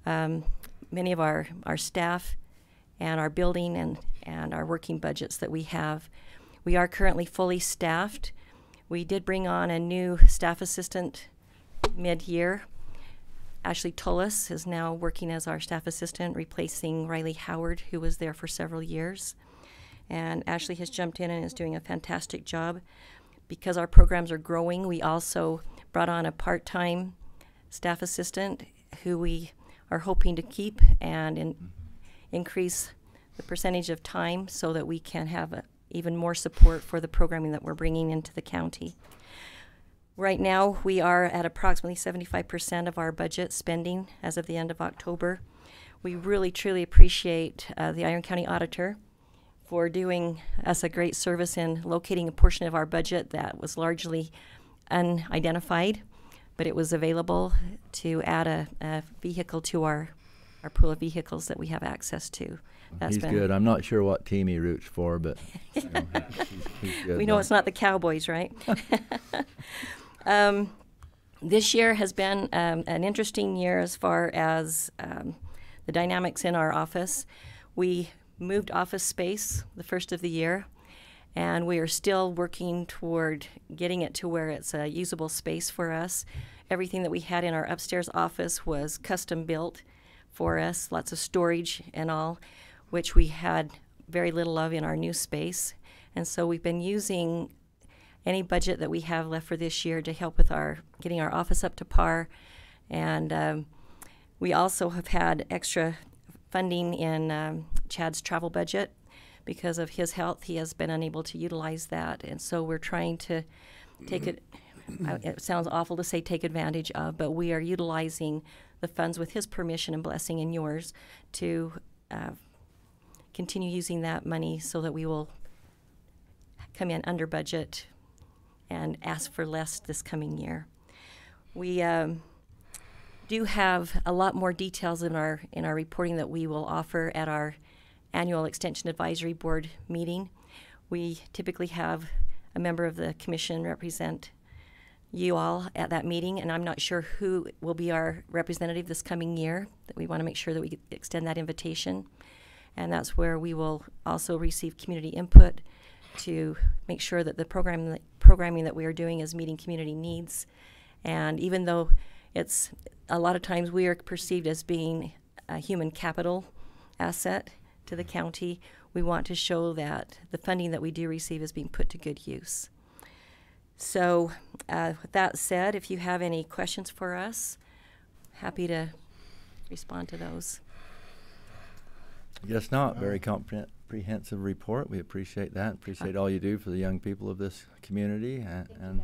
many of our staff and our building and our working budgets that we have. We are currently fully staffed. We did bring on a new staff assistant mid-year. Ashley Tullis is now working as our staff assistant, replacing Riley Howard, who was there for several years. And Ashley has jumped in and is doing a fantastic job. Because our programs are growing, we also brought on a part-time staff assistant who we are hoping to keep and increase the percentage of time so that we can have even more support for the programming that we're bringing into the county. Right now, we are at approximately 75% of our budget spending as of the end of October. We really, truly appreciate the Iron County Auditor for doing us a great service in locating a portion of our budget that was largely unidentified, but it was available to add a vehicle to our pool of vehicles that we have access to. That's He's been good. I'm not sure what team he roots for, but you know, he's good. we know it's not the Cowboys, right? This year has been an interesting year as far as the dynamics in our office. We moved office space the first of the year, and we are still working toward getting it to where it's a usable space for us. Everything that we had in our upstairs office was custom built for us, lots of storage and all, which we had very little of in our new space. And so we've been using any budget that we have left for this year to help with getting our office up to par. And we also have had extra funding in Chad's travel budget. Because of his health, he has been unable to utilize that. And so we're trying to take it, it sounds awful to say take advantage of, but we are utilizing the funds with his permission and blessing and yours to continue using that money so that we will come in under budget and ask for less this coming year. We do have a lot more details in our reporting that we will offer at our annual Extension Advisory Board meeting. We typically have a member of the commission represent you all at that meeting, and I'm not sure who will be our representative this coming year. That we want to make sure that we extend that invitation, and that's where we will also receive community input to make sure that the programming that we are doing is meeting community needs. And even though it's a lot of times we are perceived as being a human capital asset to the county, we want to show that the funding that we do receive is being put to good use. So with that said, if you have any questions for us, happy to respond to those. I guess not. Very comprehensive report. We appreciate that. Appreciate all you do for the young people of this community. And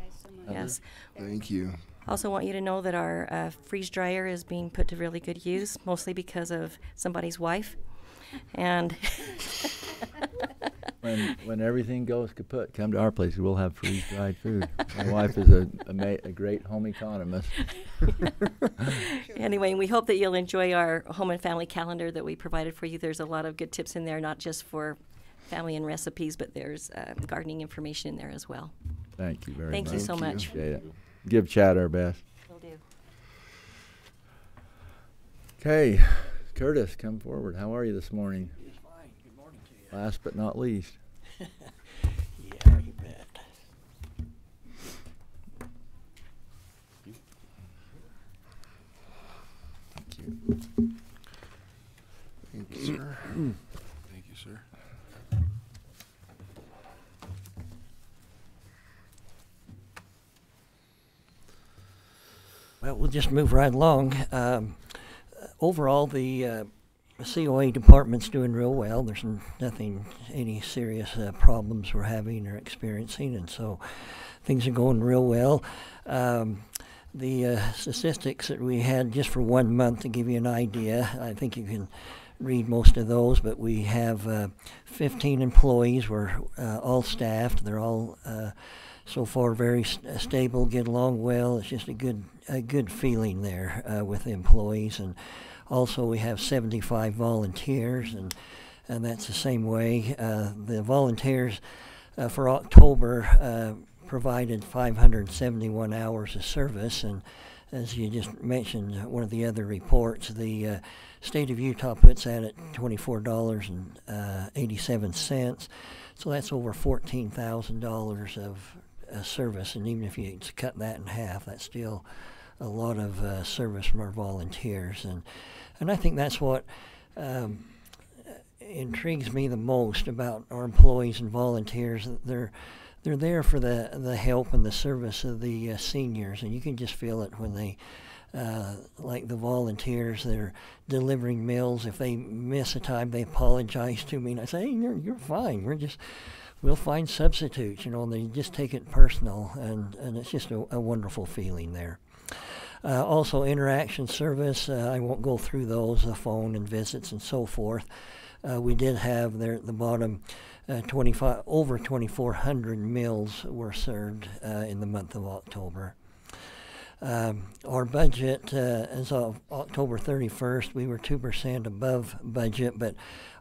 yes. Thank you. Also want you to know that our freeze dryer is being put to really good use, mostly because of somebody's wife. And when everything goes kaput, come to our place. We'll have freeze-dried food. My wife is a great home economist. Anyway, we hope that you'll enjoy our home and family calendar that we provided for you. There's a lot of good tips in there, not just for family and recipes, but there's gardening information in there as well. Thank you very much. Thank you so much. Appreciate it. Give Chad our best. Will do. Okay, Curtis, come forward. How are you this morning? Just fine. Good morning to you. Last but not least. Yeah, you bet. Thank you. Thank you, sir. Thank you, sir. Well, we'll just move right along. Overall, the COA department's doing real well. There's any serious problems we're having or experiencing, and so things are going real well. The statistics that we had just for 1 month, to give you an idea, I think you can read most of those, but we have 15 employees. We're all staffed. They're all so far very stable, get along well. It's just a good feeling there with the employees. And also we have 75 volunteers, and that's the same way. The volunteers for October provided 571 hours of service, and as you just mentioned, one of the other reports, the state of Utah puts that at $24.87, so that's over $14,000 of service, and even if you cut that in half, that's still a lot of service from our volunteers, and I think that's what intrigues me the most about our employees and volunteers. They're there for the help and the service of the seniors, and you can just feel it when they, like the volunteers, they're delivering meals. If they miss a time, they apologize to me, and I say, hey, you're fine. We'll find substitutes, and they just take it personal, and it's just a wonderful feeling there. Also, interaction service, I won't go through those, the phone and visits and so forth. We did have there at the bottom over 2,400 meals were served in the month of October. Our budget, as of October 31st, we were 2% above budget, but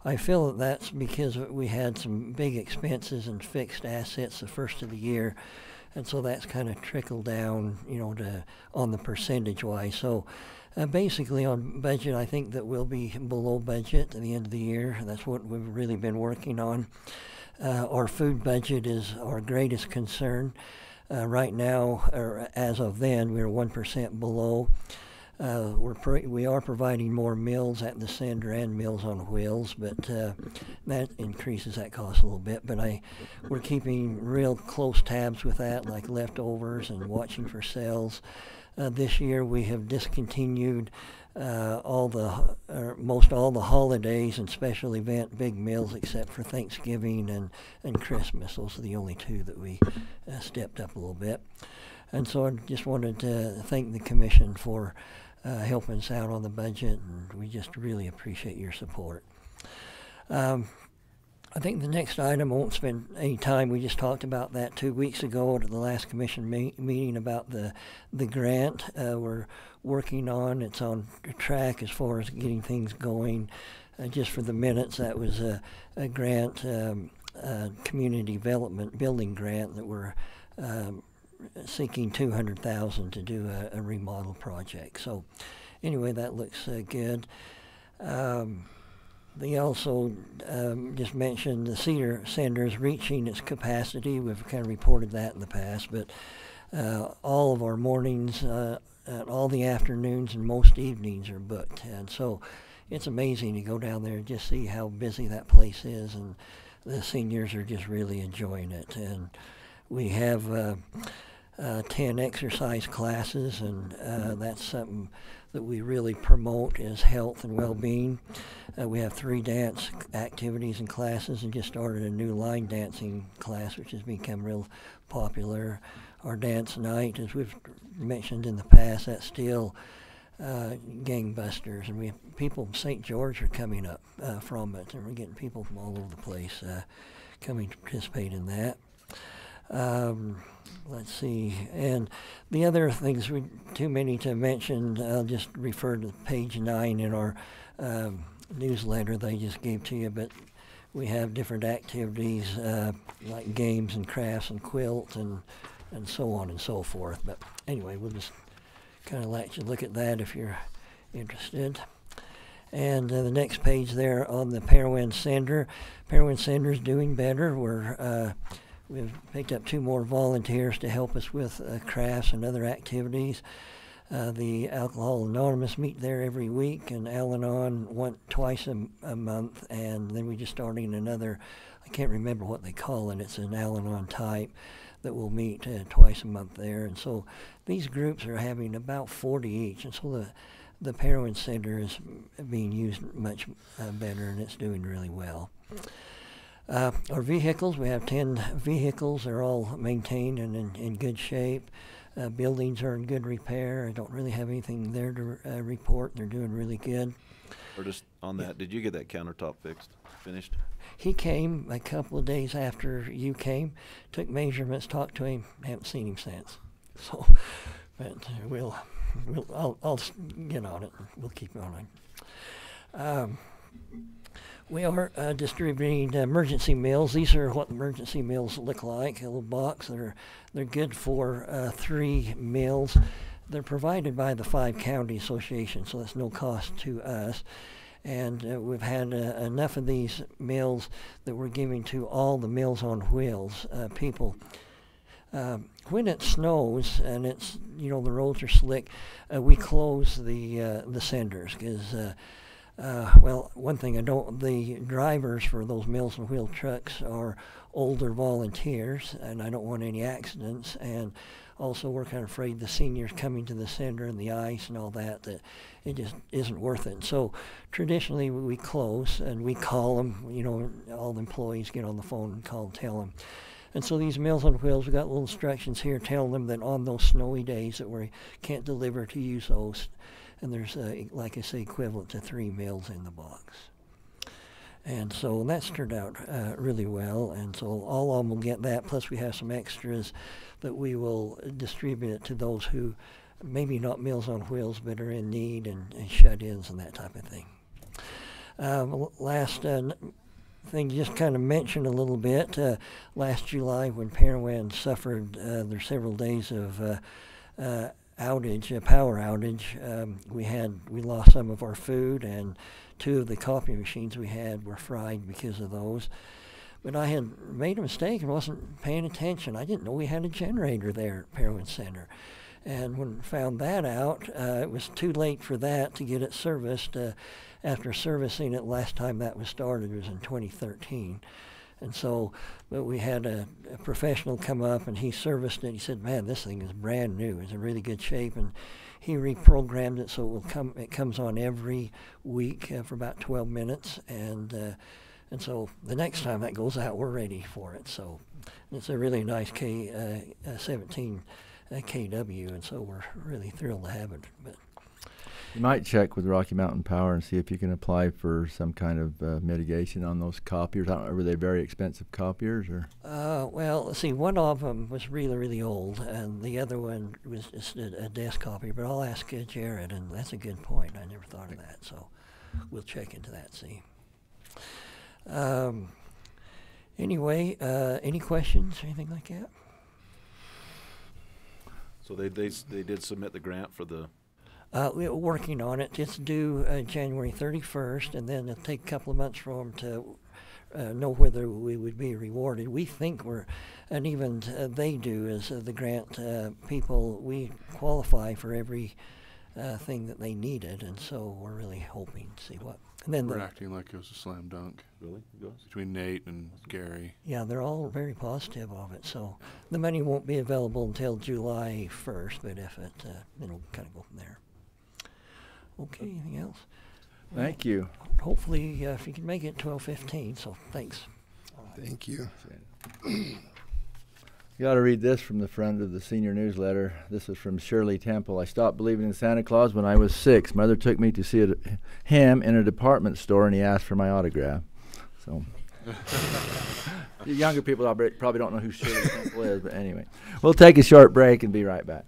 I feel that that's because we had some big expenses and fixed assets the first of the year, and so that's kind of trickled down, on the percentage-wise. So basically on budget, I think that we'll be below budget at the end of the year. That's what we've really been working on. Our food budget is our greatest concern. Right now, or as of then, we're 1% below. We are providing more meals at the center and Meals on Wheels, but that increases that cost a little bit. But we're keeping real close tabs with that, like leftovers and watching for sales. This year we have discontinued most all the holidays and special event big meals except for Thanksgiving and Christmas. Those are the only two that we stepped up a little bit. And so I just wanted to thank the Commission for helping us out on the budget, and we just really appreciate your support. I think the next item, I won't spend any time, we just talked about that 2 weeks ago at the last Commission meeting about the grant we're working on. It's on track as far as getting things going. Just for the minutes, that was a grant, community development building grant that we're seeking $200,000 to do a remodel project. So anyway, that looks good. They also just mentioned the Cedar Center is reaching its capacity. We've kind of reported that in the past, but all of our mornings, all the afternoons, and most evenings are booked. And so it's amazing to go down there and just see how busy that place is, and the seniors are just really enjoying it. And we have 10 exercise classes, and that's something that we really promote is health and well-being. We have 3 dance activities and classes, and just started a new line dancing class, which has become real popular. Our dance night, as we've mentioned in the past, that's still gangbusters, and we have people from St. George are coming up from it, and we're getting people from all over the place coming to participate in that. Let's see, and the other things, too many to mention. I'll just refer to page 9 in our newsletter they just gave to you, but we have different activities like games and crafts and quilt and so on and so forth. But anyway, we'll just kind of let you look at that if you're interested. And the next page there on the Parowan Center. Parowan Center is doing better. We've picked up 2 more volunteers to help us with crafts and other activities. The Alcohol Anonymous meet there every week, and Al-Anon twice a month, and then we're just starting another, I can't remember what they call it, it's an Al-Anon type that will meet twice a month there. And so these groups are having about 40 each, and so the Parowan Center is being used much better, and it's doing really well. Our vehicles, we have 10 vehicles. They're all maintained and in good shape. Buildings are in good repair. I don't really have anything there to report. They're doing really good. Or just on that, did you get that countertop finished? He came a couple of days after you came, took measurements, talked to him, haven't seen him since. So, but I'll get on it. We'll keep on it. We are distributing emergency meals. These are what emergency meals look like, a little box. They're good for 3 meals. They're provided by the 5 county associations, so that's no cost to us. And we've had enough of these meals that we're giving to all the Meals on Wheels people. When it snows and it's, the roads are slick, we close the centers because well, one thing the drivers for those Meals on Wheels trucks are older volunteers, and I don't want any accidents. And also, we're kind of afraid the seniors coming to the center and the ice and all that it just isn't worth it. So traditionally, we close and we call them. All the employees get on the phone and call and tell them. And so these Meals on Wheels, we've got little instructions here telling them that on those snowy days that we can't deliver, to use those. And there's, like I say, equivalent to 3 meals in the box. And so that's turned out really well. And so all of them will get that. Plus we have some extras that we will distribute it to those who maybe not Meals on Wheels, but are in need and shut-ins and that type of thing. Last thing, just kind of mention a little bit. Last July, when Parowan suffered their several days of outage, a power outage, we lost some of our food, and 2 of the coffee machines we had were fried because of those. But I had made a mistake and wasn't paying attention. I didn't know we had a generator there at Parowan Center. And when I found that out, it was too late for that to get it serviced. After servicing it last time that was started was in 2013. And so, but we had a professional come up and he serviced it. He said, "Man, this thing is brand new. It's in really good shape." And he reprogrammed it so it comes on every week for about 12 minutes. And so the next time that goes out, we're ready for it. So it's a really nice 17 KW, and so we're really thrilled to have it. But you might check with Rocky Mountain Power and see if you can apply for some kind of mitigation on those copiers. I don't know, were they very expensive copiers, or? Well, let's see, one of them was really, really old, and the other one was just a desk copier. But I'll ask Jared, and that's a good point. I never thought of that, so we'll check into that, see. Anyway, any questions or anything like that? So they did submit the grant for the. We're working on it. It's due January 31st, and then it'll take a couple of months for them to know whether we would be rewarded. We think we're, and even they do, as the grant people, we qualify for every thing that they needed, and so we're really hoping to see what. And then we're acting like it was a slam dunk. Really? Between Nate and Gary. Yeah, they're all very positive of it. So the money won't be available until July 1st, but if it, then we'll kind of go from there. Okay, anything else? Thank you. Hopefully, if you can make it 12:15, so thanks. Thank you. You ought to read this from the front of the senior newsletter. This is from Shirley Temple. "I stopped believing in Santa Claus when I was 6. Mother took me to see him in a department store, and he asked for my autograph." So, you younger people probably don't know who Shirley Temple is, but anyway. We'll take a short break and be right back.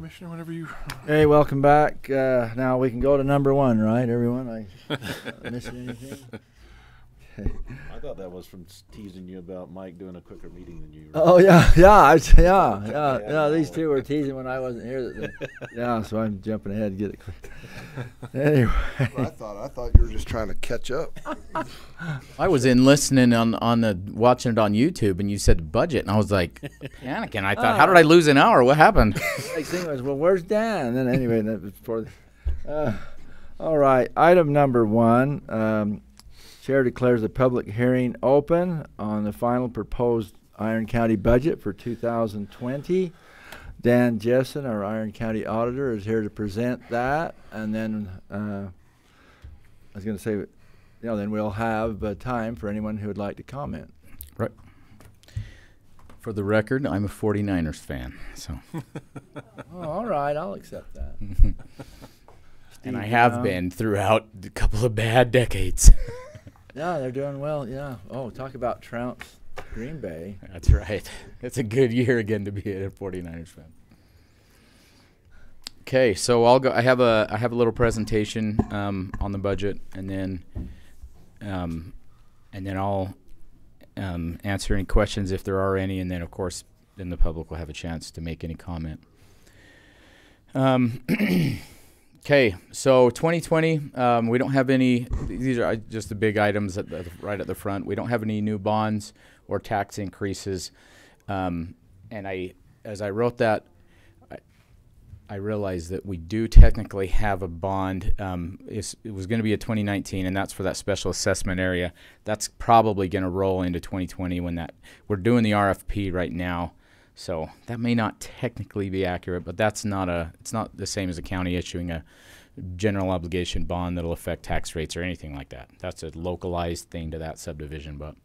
Commissioner, whenever you... Hey, welcome back. Now we can go to number one, right, everyone? I missing anything? I thought that was from teasing you about Mike doing a quicker meeting than you. Oh yeah. These two were teasing when I wasn't here. Yeah, so I'm jumping ahead to get it quick. Anyway, I thought you were just trying to catch up. I was in listening on the watching it on YouTube, and you said budget, and I was like panicking. I thought, how did I lose an hour? What happened? next thing was, well, where's Dan? And then anyway, that was before. All right, item number one. Chair declares a public hearing open on the final proposed Iron County budget for 2020. Dan Jessen, our Iron County auditor, is here to present that. And then I was going to say, then we'll have time for anyone who would like to comment. Right. For the record, I'm a 49ers fan. So. Oh, all right, I'll accept that. And I have been throughout a couple of bad decades. Yeah, they're doing well. Yeah. Oh, talk about trounce Green Bay. That's right. It's a good year again to be a 49ers fan. Okay, so I'll go. I have a little presentation on the budget, and then I'll answer any questions if there are any, and then of course then the public will have a chance to make any comment. Okay, so 2020, we don't have any, these are just the big items right at the front. We don't have any new bonds or tax increases. And as I wrote that, I realized that we do technically have a bond. It was going to be a 2019, and that's for that special assessment area. That's probably going to roll into 2020 when we're doing the RFP right now. So that may not technically be accurate, but it's not the same as a county issuing a general obligation bond that'll affect tax rates or anything like that. That's a localized thing to that subdivision, but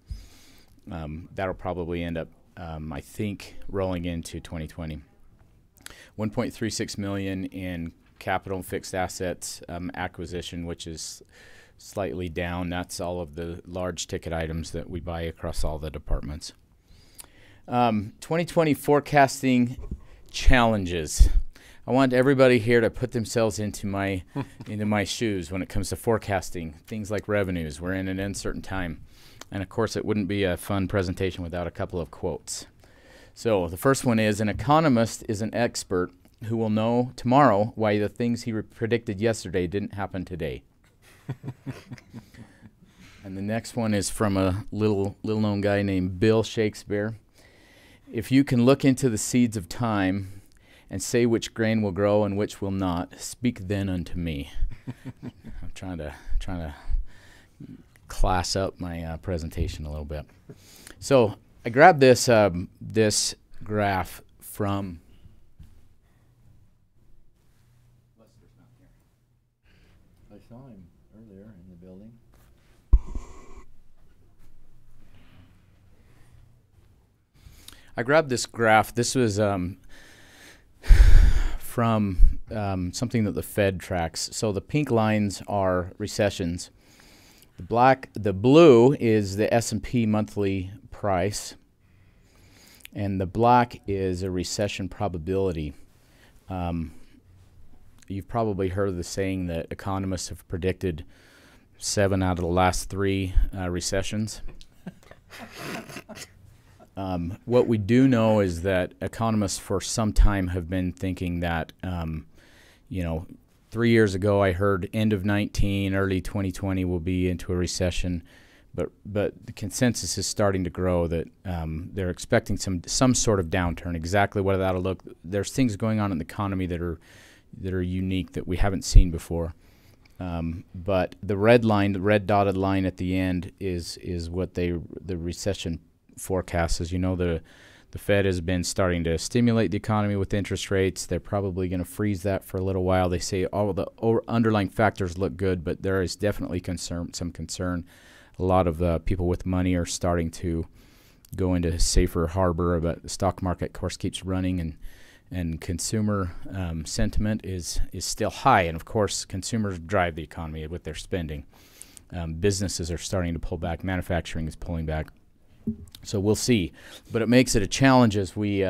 that'll probably end up, I think, rolling into 2020. $1.36 million in capital and fixed assets acquisition, which is slightly down. That's all of the large ticket items that we buy across all the departments. 2020 forecasting challenges. I want everybody here to put themselves into my shoes when it comes to forecasting things like revenues. We're in an uncertain time, and of course it wouldn't be a fun presentation without a couple of quotes. So the first one is, an economist is an expert who will know tomorrow why the things he predicted yesterday didn't happen today. And the next one is from a little known guy named Bill Shakespeare. If you can look into the seeds of time and say which grain will grow and which will not, speak then unto me. I'm trying to class up my presentation a little bit. So I grabbed this this graph from I saw him earlier in the building. I grabbed this graph. This was from something that the Fed tracks. So the pink lines are recessions. The blue is the S&P monthly price, and the black is a recession probability. You've probably heard the saying that economists have predicted 7 out of the last 3 recessions. What we do know is that economists for some time have been thinking that, 3 years ago I heard end of 19, early 2020 will be into a recession, but the consensus is starting to grow that they're expecting some sort of downturn. Exactly what that'll look. There's things going on in the economy that are unique that we haven't seen before. But the red dotted line at the end is what the recession forecast. As you know, the Fed has been starting to stimulate the economy with interest rates. They're probably going to freeze that for a little while. They say all the underlying factors look good, but there is definitely some concern. A lot of people with money are starting to go into safer harbor, but the stock market, of course, keeps running, and consumer sentiment is still high. And, of course, consumers drive the economy with their spending. Businesses are starting to pull back. Manufacturing is pulling back. So we'll see. But it makes it a challenge as we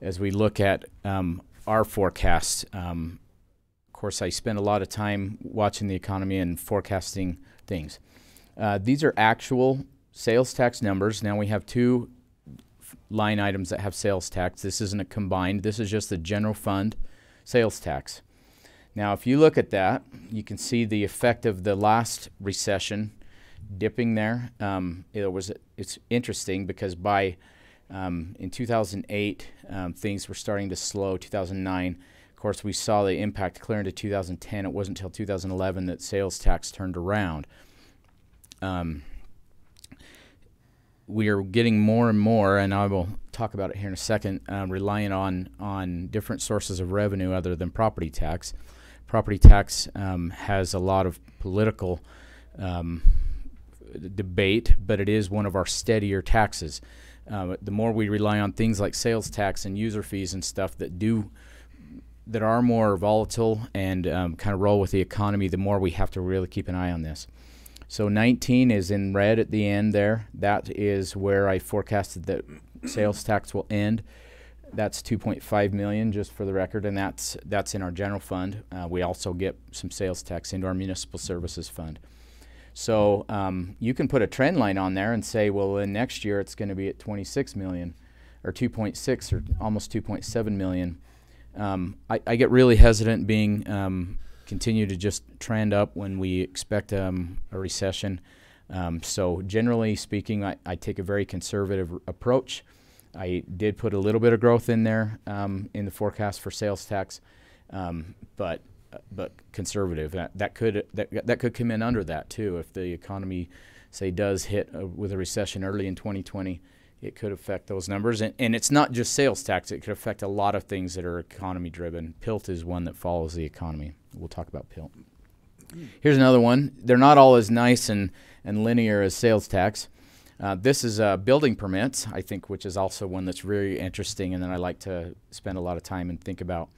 look at our forecasts. Of course, I spend a lot of time watching the economy and forecasting things. These are actual sales tax numbers. Now we have two line items that have sales tax. This isn't a combined. This is just the general fund sales tax. Now, if you look at that, you can see the effect of the last recession dipping there. It's interesting because by in 2008, things were starting to slow. 2009, of course, we saw the impact clear into 2010. It wasn't until 2011 that sales tax turned around. We are getting more and more, and I will talk about it here in a second, relying on different sources of revenue other than property tax. Property tax has a lot of political debate, but it is one of our steadier taxes. The more we rely on things like sales tax and user fees and stuff that are more volatile and kind of roll with the economy, the more we have to really keep an eye on this. So 19 is in red at the end there. That is where I forecasted that sales tax will end. That's $2.5 million, just for the record, and that's in our general fund. We also get some sales tax into our municipal services fund. So you can put a trend line on there and say, well, in next year it's going to be at 26 million, or 2.6, or almost 2.7 million. I get really hesitant being continue to just trend up when we expect a recession. So generally speaking, I take a very conservative approach. I did put a little bit of growth in there in the forecast for sales tax, but conservative. That could come in under that too. If the economy, say, does hit with a recession early in 2020, it could affect those numbers. And it's not just sales tax. It could affect a lot of things that are economy driven. PILT is one that follows the economy. We'll talk about PILT. Here's another one. They're not all as nice and linear as sales tax. This is building permits, I think, which is also one that's very interesting and that I like to spend a lot of time and think about.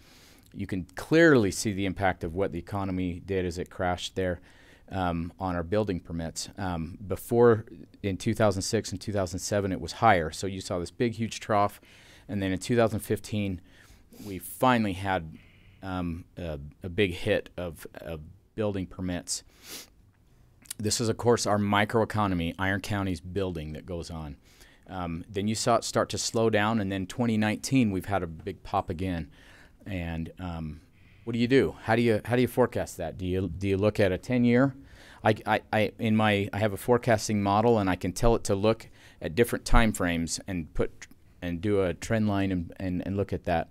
You can clearly see the impact of what the economy did as it crashed there on our building permits. Before, in 2006 and 2007, it was higher. So you saw this big, huge trough. And then in 2015, we finally had a big hit of building permits. This is, of course, our microeconomy, Iron County's building that goes on. Then you saw it start to slow down, and then 2019 we've had a big pop again. And what do you do? How do you forecast that? Do you look at a 10-year? I have a forecasting model, and I can tell it to look at different time frames and do a trend line and look at that.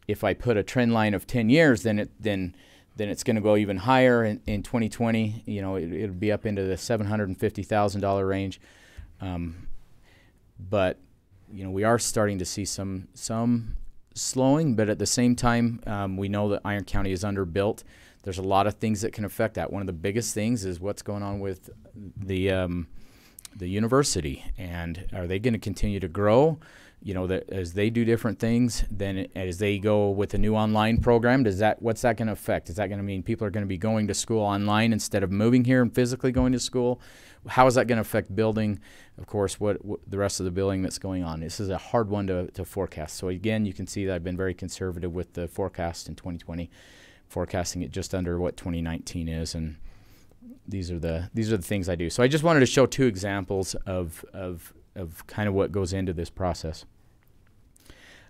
If I put a trend line of 10 years, then it's going to go even higher in 2020. You know, it'll be up into the $750,000 range. But you know, we are starting to see some slowing, but at the same time, we know that Iron County is underbuilt. There's a lot of things that can affect that. One of the biggest things is what's going on with the university, and are they going to continue to grow? You know, that as they do different things, then as they go with a new online program, what's that going to affect? Is that going to mean people are going to be going to school online instead of moving here and physically going to school? How is that going to affect building? Of course, what the rest of the building that's going on. This is a hard one to forecast. So again, you can see that I've been very conservative with the forecast in 2020, forecasting it just under what 2019 is, and these are the things I do. So I just wanted to show two examples of kind of what goes into this process.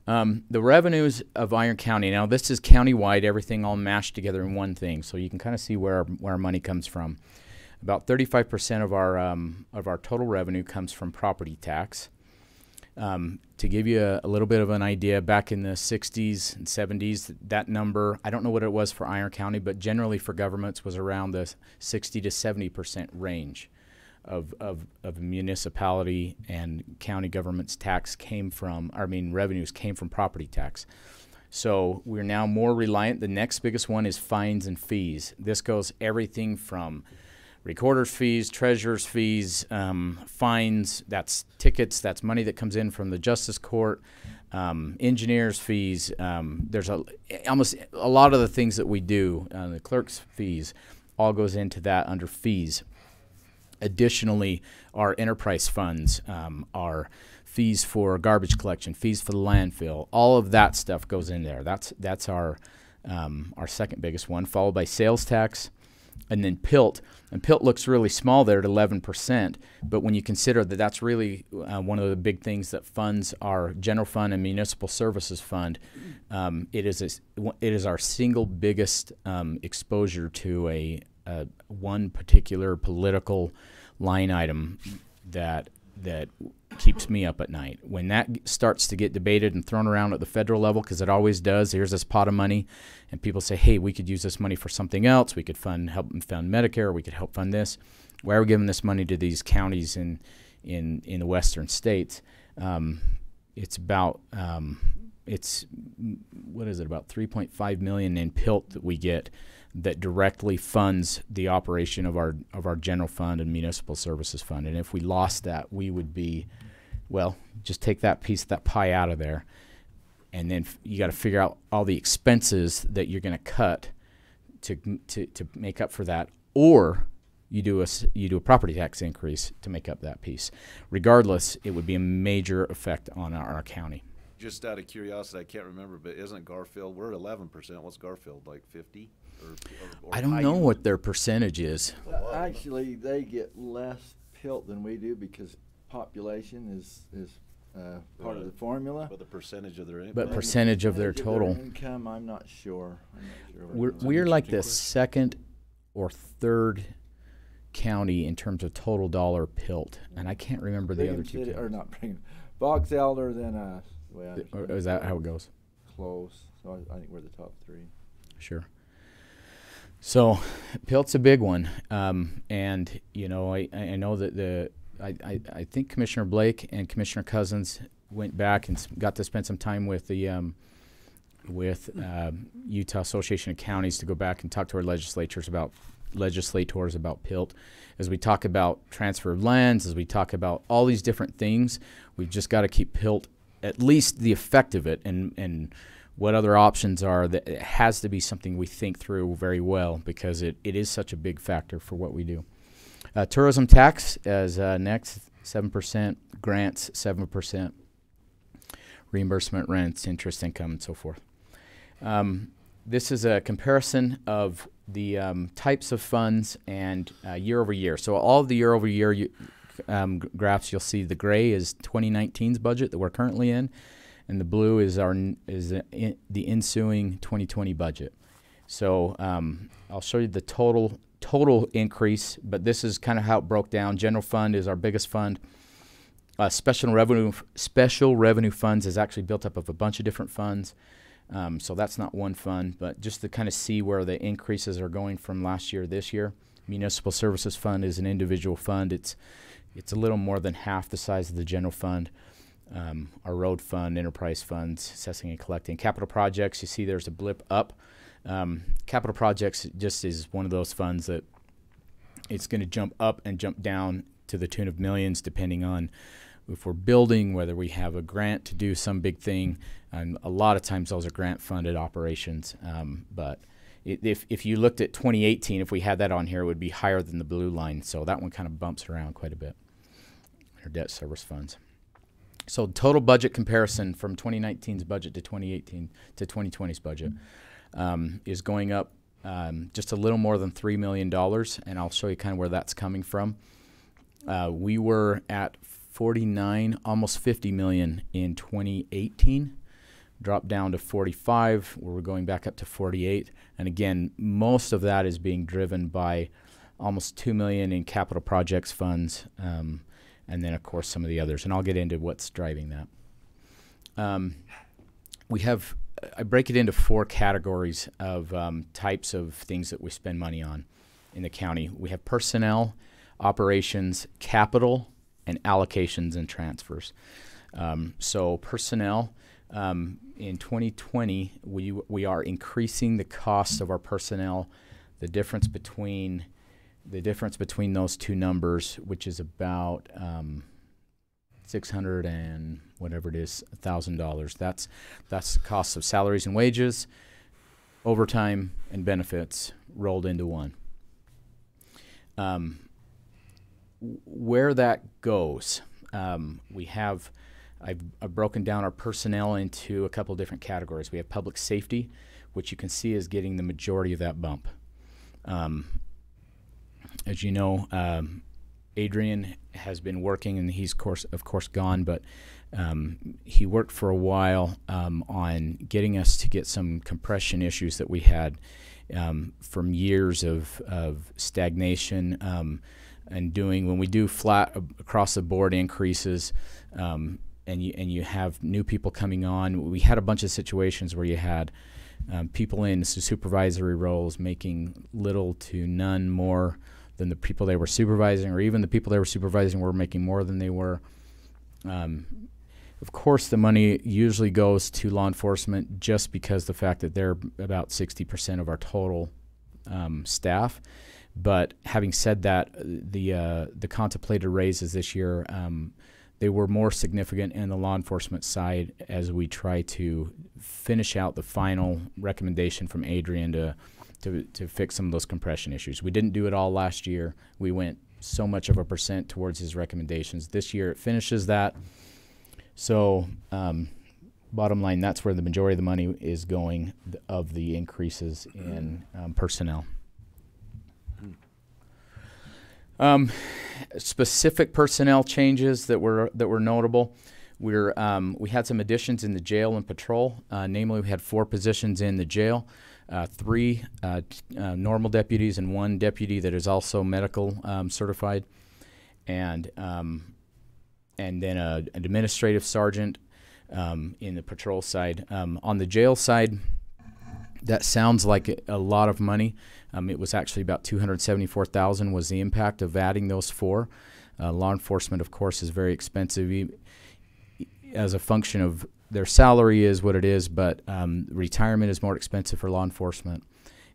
The revenues of Iron County. Now this is countywide, everything all mashed together in one thing, so you can kind of see where our money comes from. About 35% of our total revenue comes from property tax. To give you a little bit of an idea, back in the 60s and 70s, that number, I don't know what it was for Iron County, but generally for governments was around the 60 to 70% range of municipality and county government's revenues came from property tax. So we're now more reliant. The next biggest one is fines and fees. This goes everything from recorder's fees, treasurer's fees, fines, that's tickets, that's money that comes in from the justice court, engineer's fees. There's almost a lot of the things that we do, the clerk's fees, all goes into that under fees. Additionally, our enterprise funds, our fees for garbage collection, fees for the landfill, all of that stuff goes in there. That's our second biggest one, followed by sales tax, and then PILT. And PILT looks really small there at 11%, but when you consider that that's really one of the big things that funds our general fund and municipal services fund, it is our single biggest exposure to a one particular political line item that keeps me up at night. When that starts to get debated and thrown around at the federal level, because it always does, here's this pot of money, and people say, hey, we could use this money for something else. We could help fund Medicare, or we could help fund this. Why are we giving this money to these counties in the western states? It's about about $3.5 million in PILT that we get that directly funds the operation of our general fund and municipal services fund. And if we lost that, we would be, well, just take that piece of that pie out of there, and then you got to figure out all the expenses that you're going to cut to make up for that, or you do a property tax increase to make up that piece. Regardless, it would be a major effect on our county. Just out of curiosity, I can't remember, but isn't Garfield, we're at 11%. What's Garfield, like 50? Or I don't know what their percentage is. Actually, they get less PILT than we do because population is part of the formula. But the percentage of their income. But percentage of their total income, I'm not sure. We're like the second or third county in terms of total dollar PILT, and I can't remember the other two. Or not Brigham. Boggs Elder than us. Or is that how it goes? Close. So I think we're the top three. Sure. So PILT's a big one, and you know I know that I think Commissioner Blake and Commissioner Cousins went back and got to spend some time with the Utah Association of Counties to go back and talk to our legislators about PILT. As we talk about transfer of lands, as we talk about all these different things, we've just got to keep PILT, at least the effect of it, and what other options are. That it has to be something we think through very well, because it is such a big factor for what we do. Tourism tax as next, 7%, grants 7%, reimbursement, rents, interest income, and so forth. This is a comparison of the types of funds and year over year. So all of the year over year graphs, you'll see the gray is 2019's budget that we're currently in, and the blue is the ensuing 2020 budget. So I'll show you the total increase, but this is kind of how it broke down. General fund is our biggest fund. Special revenue funds is actually built up of a bunch of different funds. So that's not one fund, but just to kind of see where the increases are going from last year to this year. Municipal Services Fund is an individual fund. It's a little more than half the size of the general fund. Our road fund, enterprise funds, assessing and collecting. Capital projects, you see there's a blip up. Capital projects just is one of those funds that it's going to jump up and jump down to the tune of millions, depending on if we're building, whether we have a grant to do some big thing. And a lot of times those are grant-funded operations. But if you looked at 2018, if we had that on here, it would be higher than the blue line. So that one kind of bumps around quite a bit. Our debt service funds. So total budget comparison from 2019's budget to 2018 to 2020's budget is going up just a little more than $3 million, and I'll show you kind of where that's coming from. We were at 49, almost 50 million in 2018, dropped down to 45, where we're going back up to 48. And again, most of that is being driven by almost 2 million in capital projects funds, and then of course some of the others. And I'll get into what's driving that. I break it into 4 categories of types of things that we spend money on in the county. We have personnel, operations, capital, and allocations and transfers. So personnel, in 2020, we are increasing the cost of our personnel. The difference between those two numbers, which is about $600 and whatever it is, $1,000. That's the cost of salaries and wages, overtime, and benefits rolled into one. where that goes, I've broken down our personnel into a couple different categories. We have public safety, which you can see is getting the majority of that bump. As you know, Adrian has been working, and he's of course gone, but he worked for a while on getting us to get some compression issues that we had from years of stagnation, and when we do flat across the board increases, and you have new people coming on. We had a bunch of situations where you had people in supervisory roles making little to none more than the people they were supervising, or even the people they were supervising were making more than they were. Of course, the money usually goes to law enforcement just because the fact that they're about 60% of our total staff. But having said that, the contemplated raises this year, they were more significant in the law enforcement side as we try to finish out the final recommendation from Adrian to fix some of those compression issues. We didn't do it all last year. We went so much of a percent towards his recommendations. This year it finishes that. So bottom line, that's where the majority of the money is going of the increases in personnel. Specific personnel changes that were notable. We had some additions in the jail and patrol. Namely, we had 4 positions in the jail, 3 normal deputies and 1 deputy that is also medical certified, and then an administrative sergeant in the patrol side. On the jail side, that sounds like a lot of money. It was actually about $274,000 was the impact of adding those 4. Law enforcement, of course, is very expensive as a function of their salary is what it is, but retirement is more expensive for law enforcement,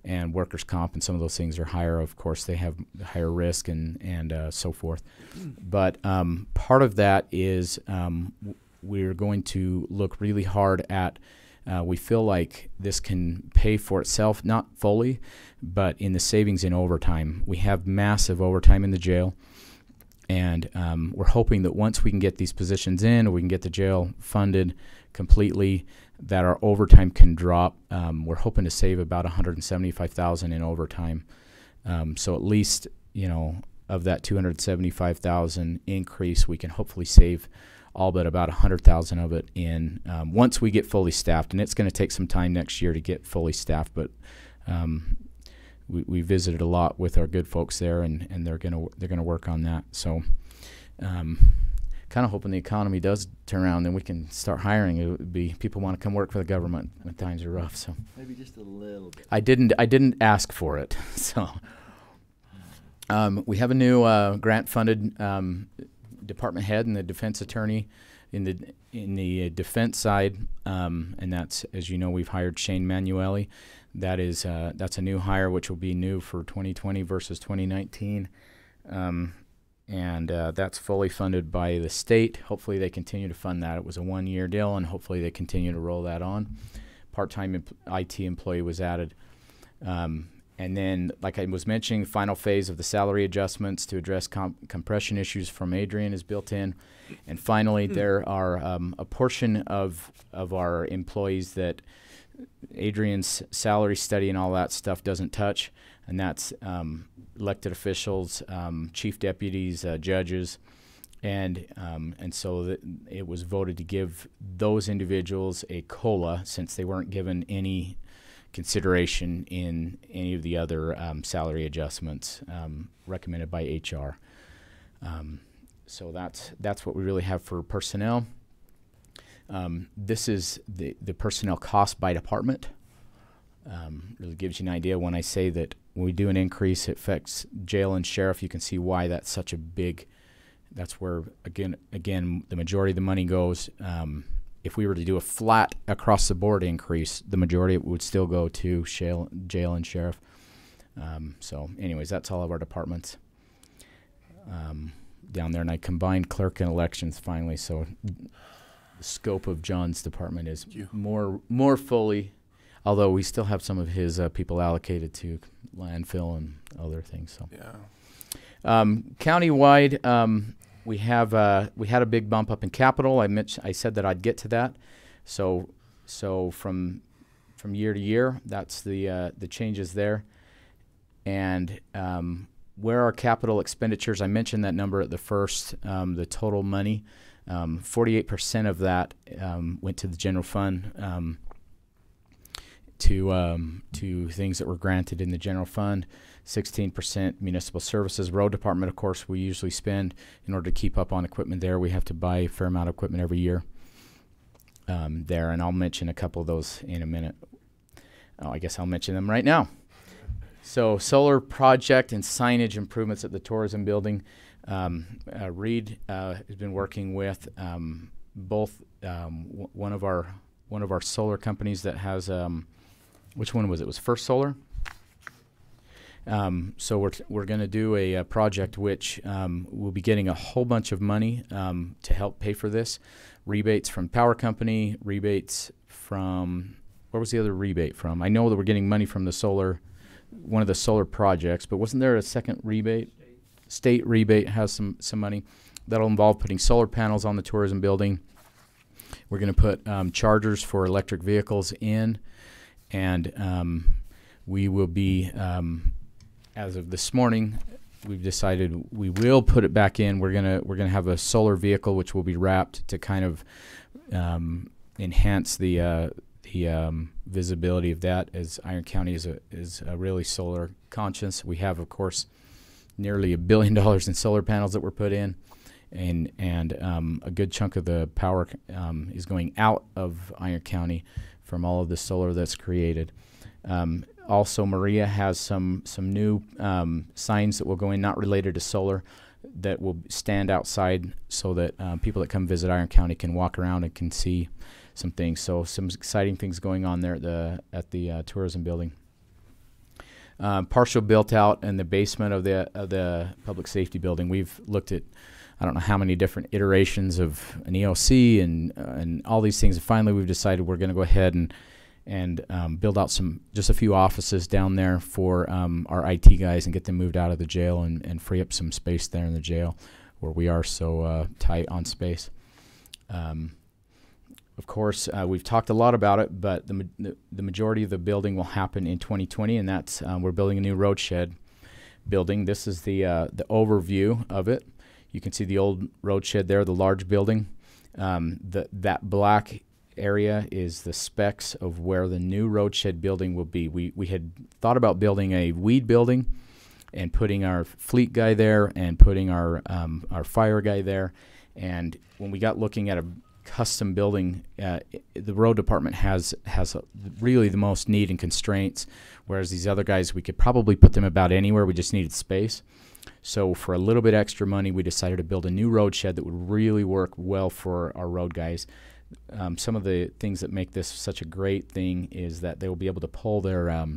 and workers' comp and some of those things are higher. Of course, they have higher risk and so forth. But part of that is we're going to look really hard at we feel like this can pay for itself, not fully, but in the savings in overtime. We have massive overtime in the jail, and we're hoping that once we can get these positions in, or we can get the jail funded completely, that our overtime can drop. We're hoping to save about $175,000 in overtime. So at least, of that $275,000 increase, we can hopefully save all but about $100,000 of it in once we get fully staffed, and it's going to take some time next year to get fully staffed. But we visited a lot with our good folks there, and they're gonna work on that. So, kind of hoping the economy does turn around, then we can start hiring. It would be people want to come work for the government when times are rough. So maybe just a little bit. I didn't ask for it. So we have a new grant-funded department head and the defense attorney in the defense side, and that's, as you know, we've hired Shane Manueli. That's a new hire, which will be new for 2020 versus 2019, and that's fully funded by the state. Hopefully they continue to fund that. It was a 1-year deal, and hopefully they continue to roll that on. Part-time IT employee was added. And then, like I was mentioning, the final phase of the salary adjustments to address compression issues from Adrian is built in. And finally, there are a portion of our employees that Adrian's salary study and all that stuff doesn't touch, and that's elected officials, chief deputies, judges, and so it was voted to give those individuals a COLA since they weren't given any consideration in any of the other salary adjustments recommended by HR. So that's what we really have for personnel. This is the personnel cost by department. Really gives you an idea when I say that when we do an increase, it affects jail and sheriff. You can see why that's such a big. That's where again the majority of the money goes. If we were to do a flat across the board increase, the majority of it would still go to jail and sheriff. So anyways, that's all of our departments down there. And I combined clerk and elections finally, so the scope of John's department is more fully, although we still have some of his people allocated to landfill and other things. So Countywide, we had a big bump up in capital. I said that I'd get to that. So from year to year, that's the changes there. And where our capital expenditures, I mentioned that number at the first, the total money, 48% of that went to the general fund, to things that were granted in the general fund. 16% municipal services. Road department, of course, we usually spend in order to keep up on equipment there. We have to buy a fair amount of equipment every year there, and I'll mention a couple of those in a minute. Oh, I guess I'll mention them right now. So solar project and signage improvements at the tourism building. Reed has been working with both one of our solar companies that has which one was it? It was First Solar. So we're going to do a project which we'll be getting a whole bunch of money to help pay for this. Rebates from power company, rebates from, where was the other rebate from? I know that we're getting money from the solar, one of the solar projects, but wasn't there a second rebate? State rebate has some money. That'll involve putting solar panels on the tourism building. We're going to put chargers for electric vehicles in, and we will be, as of this morning, we've decided we will put it back in. We're gonna have a solar vehicle which will be wrapped to kind of enhance the visibility of that, as Iron County is a really solar conscious. We have, of course, nearly $1 billion in solar panels that were put in, and a good chunk of the power is going out of Iron County from all of the solar that's created. Also, Maria has some new signs that will go in, not related to solar, that will stand outside so that people that come visit Iron County can walk around and can see some things. So some exciting things going on there at the tourism building. Partial built out in the basement of the public safety building. We've looked at, I don't know how many different iterations of an EOC and all these things. And finally, we've decided we're going to go ahead and build out just a few offices down there for our IT guys and get them moved out of the jail and free up some space there in the jail where we are so tight on space. Of course, we've talked a lot about it, but the majority of the building will happen in 2020, and that's we're building a new road shed building. This is the overview of it. You can see the old road shed there, the large building. That black area is the specs of where the new road shed building will be. We had thought about building a weed building and putting our fleet guy there and putting our fire guy there. And when we got looking at a custom building, the road department has really the most need and constraints, whereas these other guys, we could probably put them about anywhere. We just needed space. So for a little bit extra money, we decided to build a new road shed that would really work well for our road guys. Some of the things that make this such a great thing is that they will be able to pull their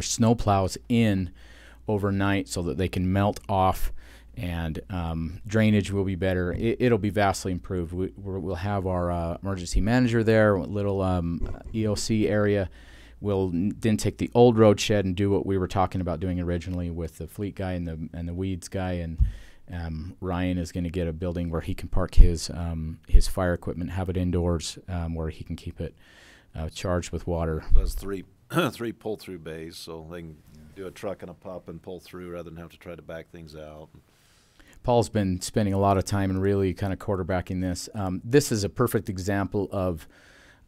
snow plows in overnight so that they can melt off, and drainage will be better. It'll be vastly improved. We'll have our emergency manager there, a little EOC area. We'll then take the old road shed and do what we were talking about doing originally with the fleet guy and the weeds guy, and Ryan is going to get a building where he can park his fire equipment, have it indoors, where he can keep it charged with water. There's three pull-through bays, so they can do a truck and a pup and pull through rather than have to try to back things out. Paul's been spending a lot of time and really kind of quarterbacking this. This is a perfect example of,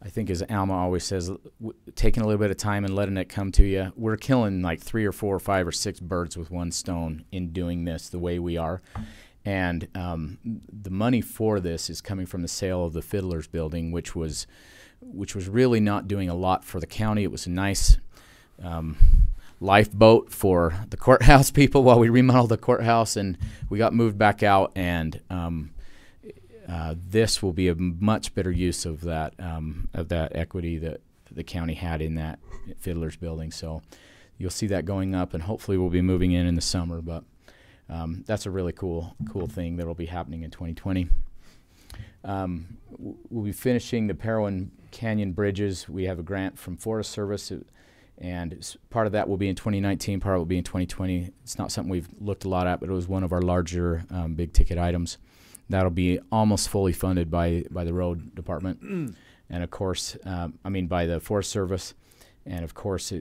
I think, as Alma always says, taking a little bit of time and letting it come to you. We're killing like 3 or 4 or 5 or 6 birds with one stone in doing this the way we are. And the money for this is coming from the sale of the Fiddler's building, which was really not doing a lot for the county. It was a nice lifeboat for the courthouse people while we remodeled the courthouse, and we got moved back out, and this will be a much better use of that equity that the county had in that Fiddler's building. So you'll see that going up, and hopefully we'll be moving in the summer, but that's a really cool thing that will be happening in 2020. We'll be finishing the Parowan Canyon bridges. We have a grant from Forest Service, And part of that will be in 2019, part of it will be in 2020. It's not something we've looked a lot at, but it was one of our larger big ticket items. That'll be almost fully funded by the road department, and of course, by the Forest Service, and of course,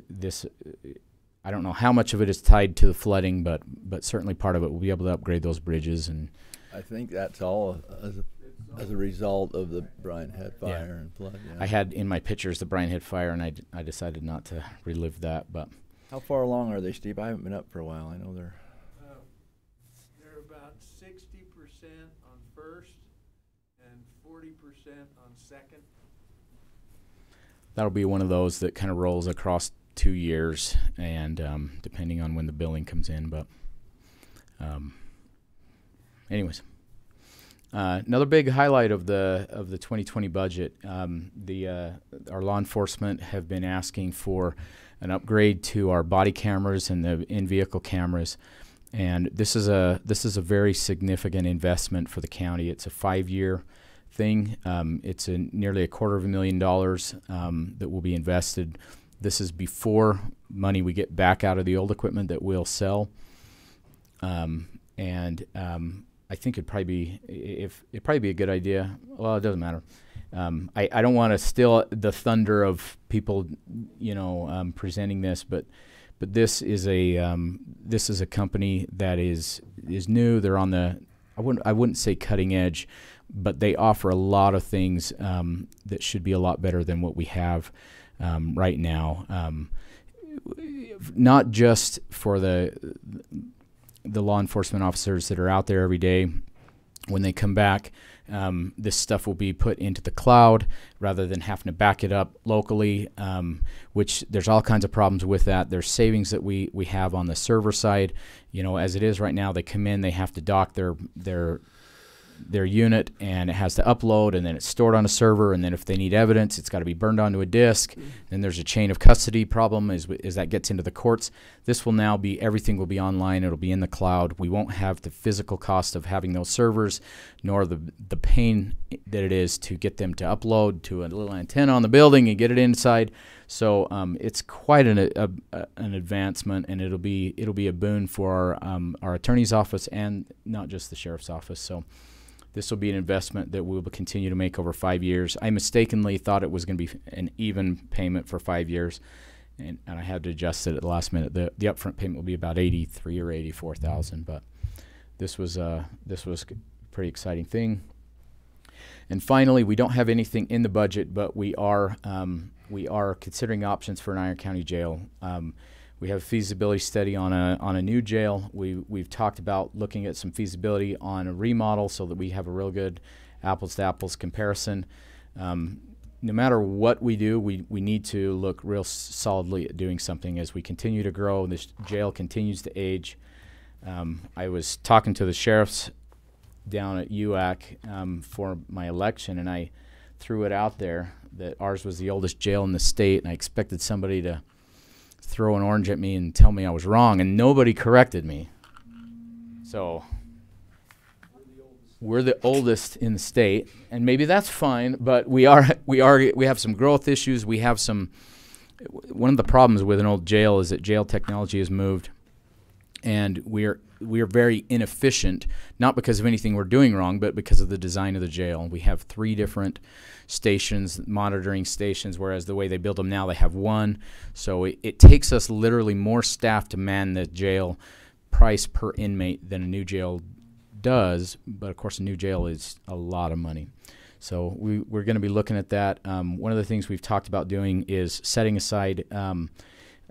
I don't know how much of it is tied to the flooding, but certainly part of it will be able to upgrade those bridges. And I think that's all as a result of the Bryan Head fire and flood. Yeah. I had in my pictures the Bryan Head fire, and I decided not to relive that. But how far along are they, Steve? I haven't been up for a while. I know they're about 60% on first and 40% on second. That'll be one of those that kind of rolls across 2 years, and depending on when the billing comes in. But anyways. Another big highlight of the 2020 budget, our law enforcement have been asking for an upgrade to our body cameras and the in-vehicle cameras, and this is a very significant investment for the county. It's a 5-year thing. It's nearly $250,000 that will be invested. This is before money we get back out of the old equipment that we'll sell, I think it'd probably be a good idea. Well, it doesn't matter. I don't want to steal the thunder of people, presenting this, but this is a company that is new. They're on the I wouldn't say cutting edge, but they offer a lot of things that should be a lot better than what we have right now. Not just for the law enforcement officers that are out there every day. When they come back, this stuff will be put into the cloud rather than having to back it up locally, which there's all kinds of problems with that. There's savings that we have on the server side. As it is right now, they come in, they have to dock their unit, and it has to upload, and then it's stored on a server, and then if they need evidence, it's got to be burned onto a disk. Then there's a chain of custody problem as that gets into the courts. This will now be, everything will be online. It'll be in the cloud. We won't have the physical cost of having those servers, nor the pain that it is to get them to upload to a little antenna on the building and get it inside. So it's quite an advancement, and it'll be a boon for our attorney's office and not just the sheriff's office. So this will be an investment that we will continue to make over 5 years. I mistakenly thought it was going to be an even payment for 5 years, and I had to adjust it at the last minute. The upfront payment will be about $83,000 or $84,000, but this was a pretty exciting thing. And finally, we don't have anything in the budget, but we are considering options for an Iron County jail. We have a feasibility study on a new jail. We've talked about looking at some feasibility on a remodel so that we have a real good apples to apples comparison. No matter what we do, we need to look real solidly at doing something as we continue to grow. This jail continues to age. I was talking to the sheriffs down at UAC for my election, and I threw it out there that ours was the oldest jail in the state, and I expected somebody to throw an orange at me and tell me I was wrong, and nobody corrected me. So we're the oldest in the state, and maybe that's fine, but we have some growth issues. We have one of the problems with an old jail is that jail technology has moved, and we are very inefficient, not because of anything we're doing wrong, but because of the design of the jail. We have 3 different stations, monitoring stations, whereas the way they build them now, they have 1. So it takes us literally more staff to man the jail price per inmate than a new jail does. But of course, a new jail is a lot of money. So we're going to be looking at that. One of the things we've talked about doing is setting aside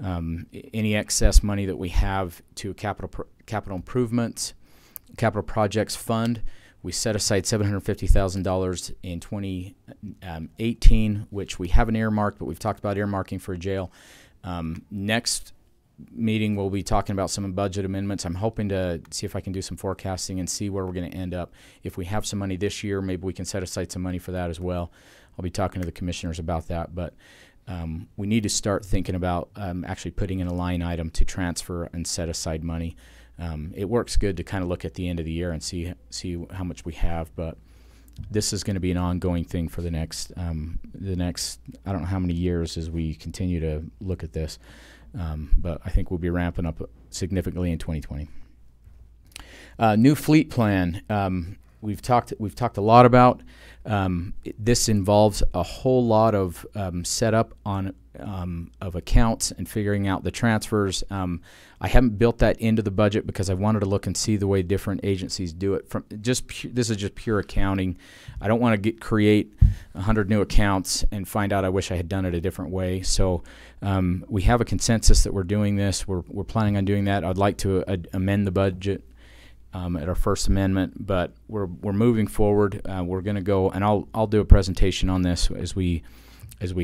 any excess money that we have to capital improvements, capital projects fund. We set aside $750,000 in 2018, which we haven't earmarked, but we've talked about earmarking for a jail. Next meeting, we'll be talking about some budget amendments. I'm hoping to see if I can do some forecasting and see where we're going to end up. If we have some money this year, maybe we can set aside some money for that as well. I'll be talking to the commissioners about that, but we need to start thinking about actually putting in a line item to transfer and set aside money. It works good to kind of look at the end of the year and see how much we have, but this is going to be an ongoing thing for the next I don't know how many years as we continue to look at this, but I think we'll be ramping up significantly in 2020. New fleet plan. We've talked a lot about. This involves a whole lot of setup on of accounts and figuring out the transfers. I haven't built that into the budget because I wanted to look and see the way different agencies do it. This is just pure accounting. I don't want to create 100 new accounts and find out I wish I had done it a different way. So we have a consensus that we're doing this. We're planning on doing that. I'd like to amend the budget at our first amendment, but we're moving forward. We're going to go, and I'll do a presentation on this as we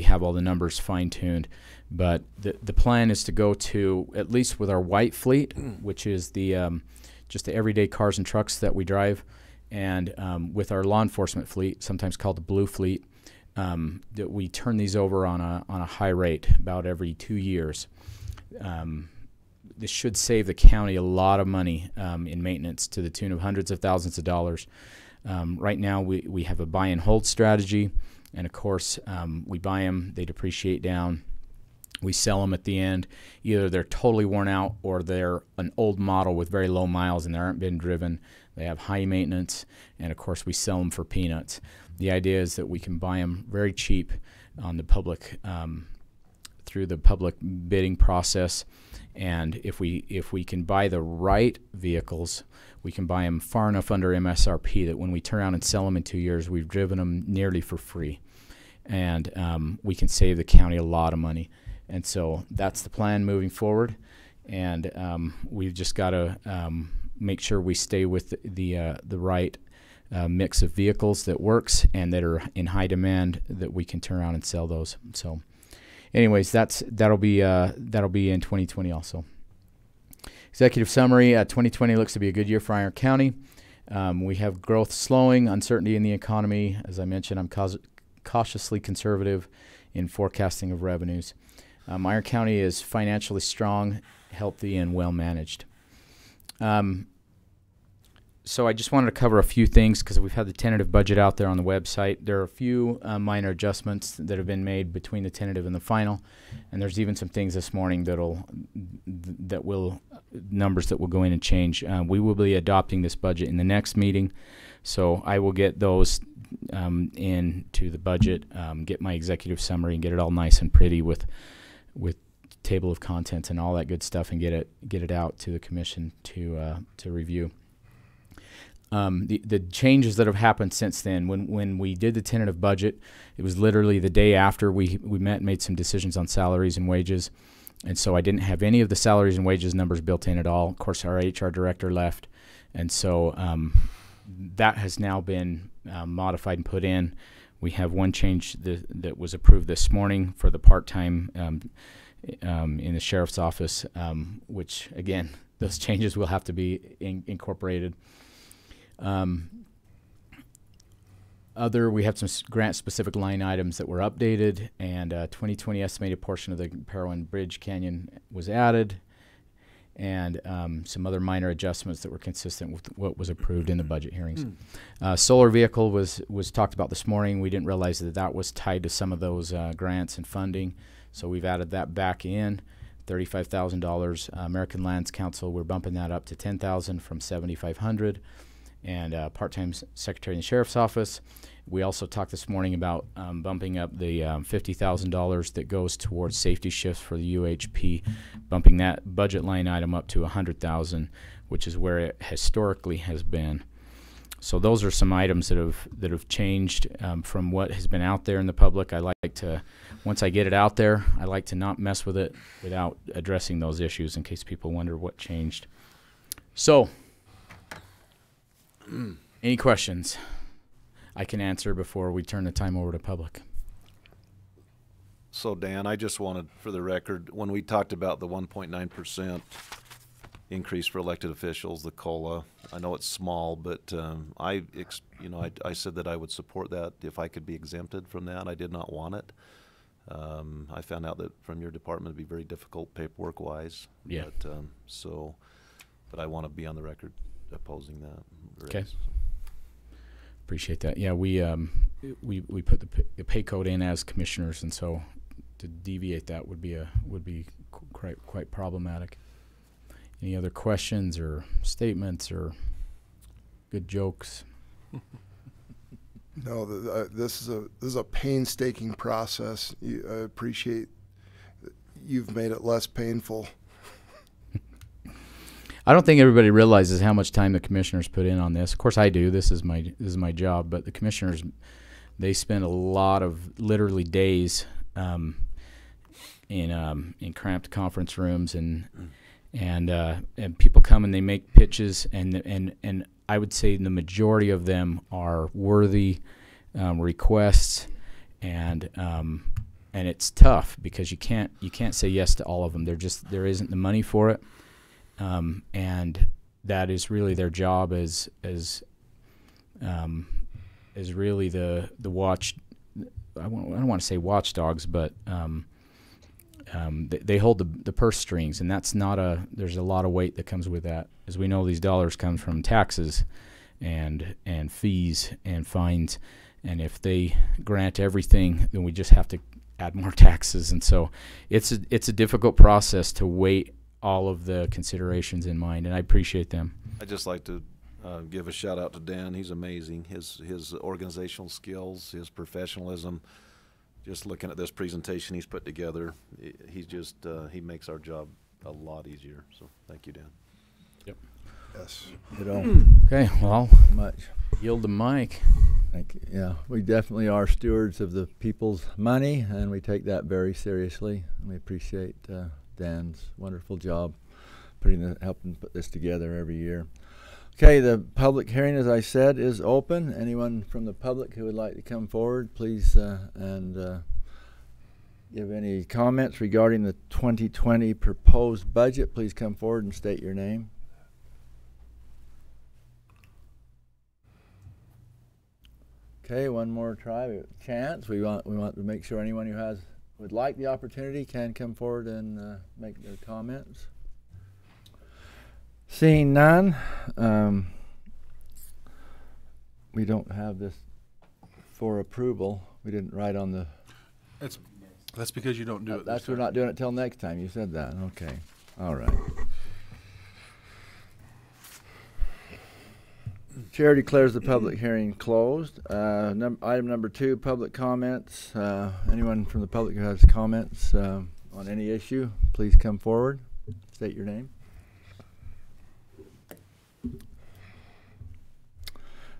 have all the numbers fine-tuned. But the plan is to go to, at least with our white fleet, which is the just the everyday cars and trucks that we drive, and with our law enforcement fleet, sometimes called the blue fleet, that we turn these over on a high rate about every 2 years. This should save the county a lot of money in maintenance to the tune of hundreds of thousands of dollars. Right now we have a buy and hold strategy, and of course we buy them, they depreciate down, we sell them at the end. Either they're totally worn out or they're an old model with very low miles and they aren't been driven. They have high maintenance, and of course we sell them for peanuts. The idea is that we can buy them very cheap on the public through the public bidding process. And if we can buy the right vehicles, we can buy them far enough under MSRP that when we turn around and sell them in 2 years, we've driven them nearly for free. And we can save the county a lot of money. And so that's the plan moving forward. And we've just got to make sure we stay with the right mix of vehicles that works and that are in high demand, that we can turn around and sell those. So anyways, that'll be in 2020 also. Executive summary: 2020 looks to be a good year for Iron County. We have growth slowing, uncertainty in the economy. As I mentioned, I'm cautiously conservative in forecasting of revenues. Iron County is financially strong, healthy, and well managed. So I just wanted to cover a few things because we've had the tentative budget out there on the website. There are a few minor adjustments that have been made between the tentative and the final, and there's even some things this morning numbers that will go in and change. We will be adopting this budget in the next meeting, so I will get those into the budget, get my executive summary, and get it all nice and pretty with table of contents and all that good stuff, and get it out to the commission to review. The changes that have happened since then, when we did the tentative budget, it was literally the day after we met and made some decisions on salaries and wages. And so I didn't have any of the salaries and wages numbers built in at all. Of course, our HR director left. And so that has now been modified and put in. We have one change that was approved this morning for the part-time in the sheriff's office, which, again, those changes will have to be incorporated. We have some grant-specific line items that were updated, and 2020 estimated portion of the Parowan Bridge Canyon was added, and some other minor adjustments that were consistent with what was approved in the budget hearings. Solar vehicle was talked about this morning. We didn't realize that was tied to some of those grants and funding, so we've added that back in. $35,000. American Lands Council, we're bumping that up to $10,000 from $7,500. And part-time secretary in the sheriff's office. We also talked this morning about bumping up the $50,000 that goes towards safety shifts for the UHP, bumping that budget line item up to $100,000, which is where it historically has been. So those are some items that have changed from what has been out there in the public. I like to, once I get it out there, I like to not mess with it without addressing those issues in case people wonder what changed. So, any questions I can answer before we turn the time over to public? So, Dan, I just wanted, for the record, when we talked about the 1.9% increase for elected officials, the COLA, I know it's small, but I said that I would support that if I could be exempted from that. I did not want it. I found out that from your department it'd be very difficult paperwork-wise. Yeah. But I want to be on the record opposing that. Okay. Appreciate that. Yeah, we put the pay code in as commissioners, and so to deviate that would be quite problematic. Any other questions or statements or good jokes? No, this is a painstaking process. I appreciate that you've made it less painful. I don't think everybody realizes how much time the commissioners put in on this. Of course, I do. This is my job. But the commissioners, they spend a lot of literally days in cramped conference rooms, and people come and they make pitches, and I would say the majority of them are worthy requests, and it's tough because you can't say yes to all of them. There isn't the money for it. And that is really their job as really the watch. I don't want to say watchdogs, but they hold the purse strings, and that's not there's a lot of weight that comes with that. As we know, these dollars come from taxes and fees and fines, and if they grant everything, then we just have to add more taxes, and so it's a difficult process to weigh all of the considerations in mind, and I appreciate them. I'd just like to give a shout out to Dan. He's amazing. His organizational skills, his professionalism. Just looking at this presentation he's put together, he makes our job a lot easier. So thank you, Dan. Yep. Yes. Okay. Well, Much. yield the mic. Thank you. Yeah, we definitely are stewards of the people's money, and we take that very seriously. We appreciate Dan's wonderful job helping put this together every year. Okay, the public hearing, as I said, is open. Anyone from the public who would like to come forward, please, and give any comments regarding the 2020 proposed budget, please come forward and state your name. Okay, one more chance. We want to make sure anyone who would like the opportunity can come forward and make their comments. Seeing none, we don't have this for approval. We didn't write on the. That's because you don't do it. That's we're not doing it till next time. You said that. Okay. All right. Chair declares the public hearing closed. Item number 2, public comments. Anyone from the public who has comments on any issue, please come forward. State your name.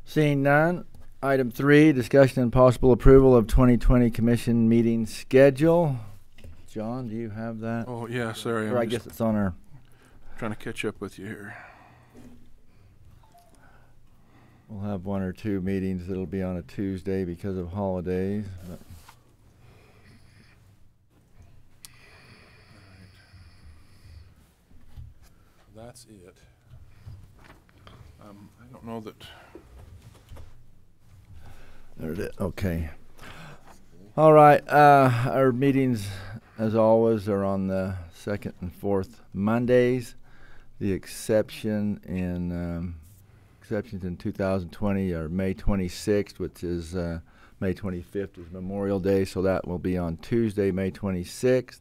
Seeing none. Item 3, discussion and possible approval of 2020 commission meeting schedule. John, do you have that? Oh, yeah, sorry. Or I guess it's on our. Trying to catch up with you here. We'll have 1 or 2 meetings that'll be on a Tuesday because of holidays. But That's it. I don't know that. there it is. Okay. All right. Our meetings, as always, are on the 2nd and 4th Mondays. The exceptions in 2020 are May 26th, which is May 25th is Memorial Day, so that will be on Tuesday, May 26th.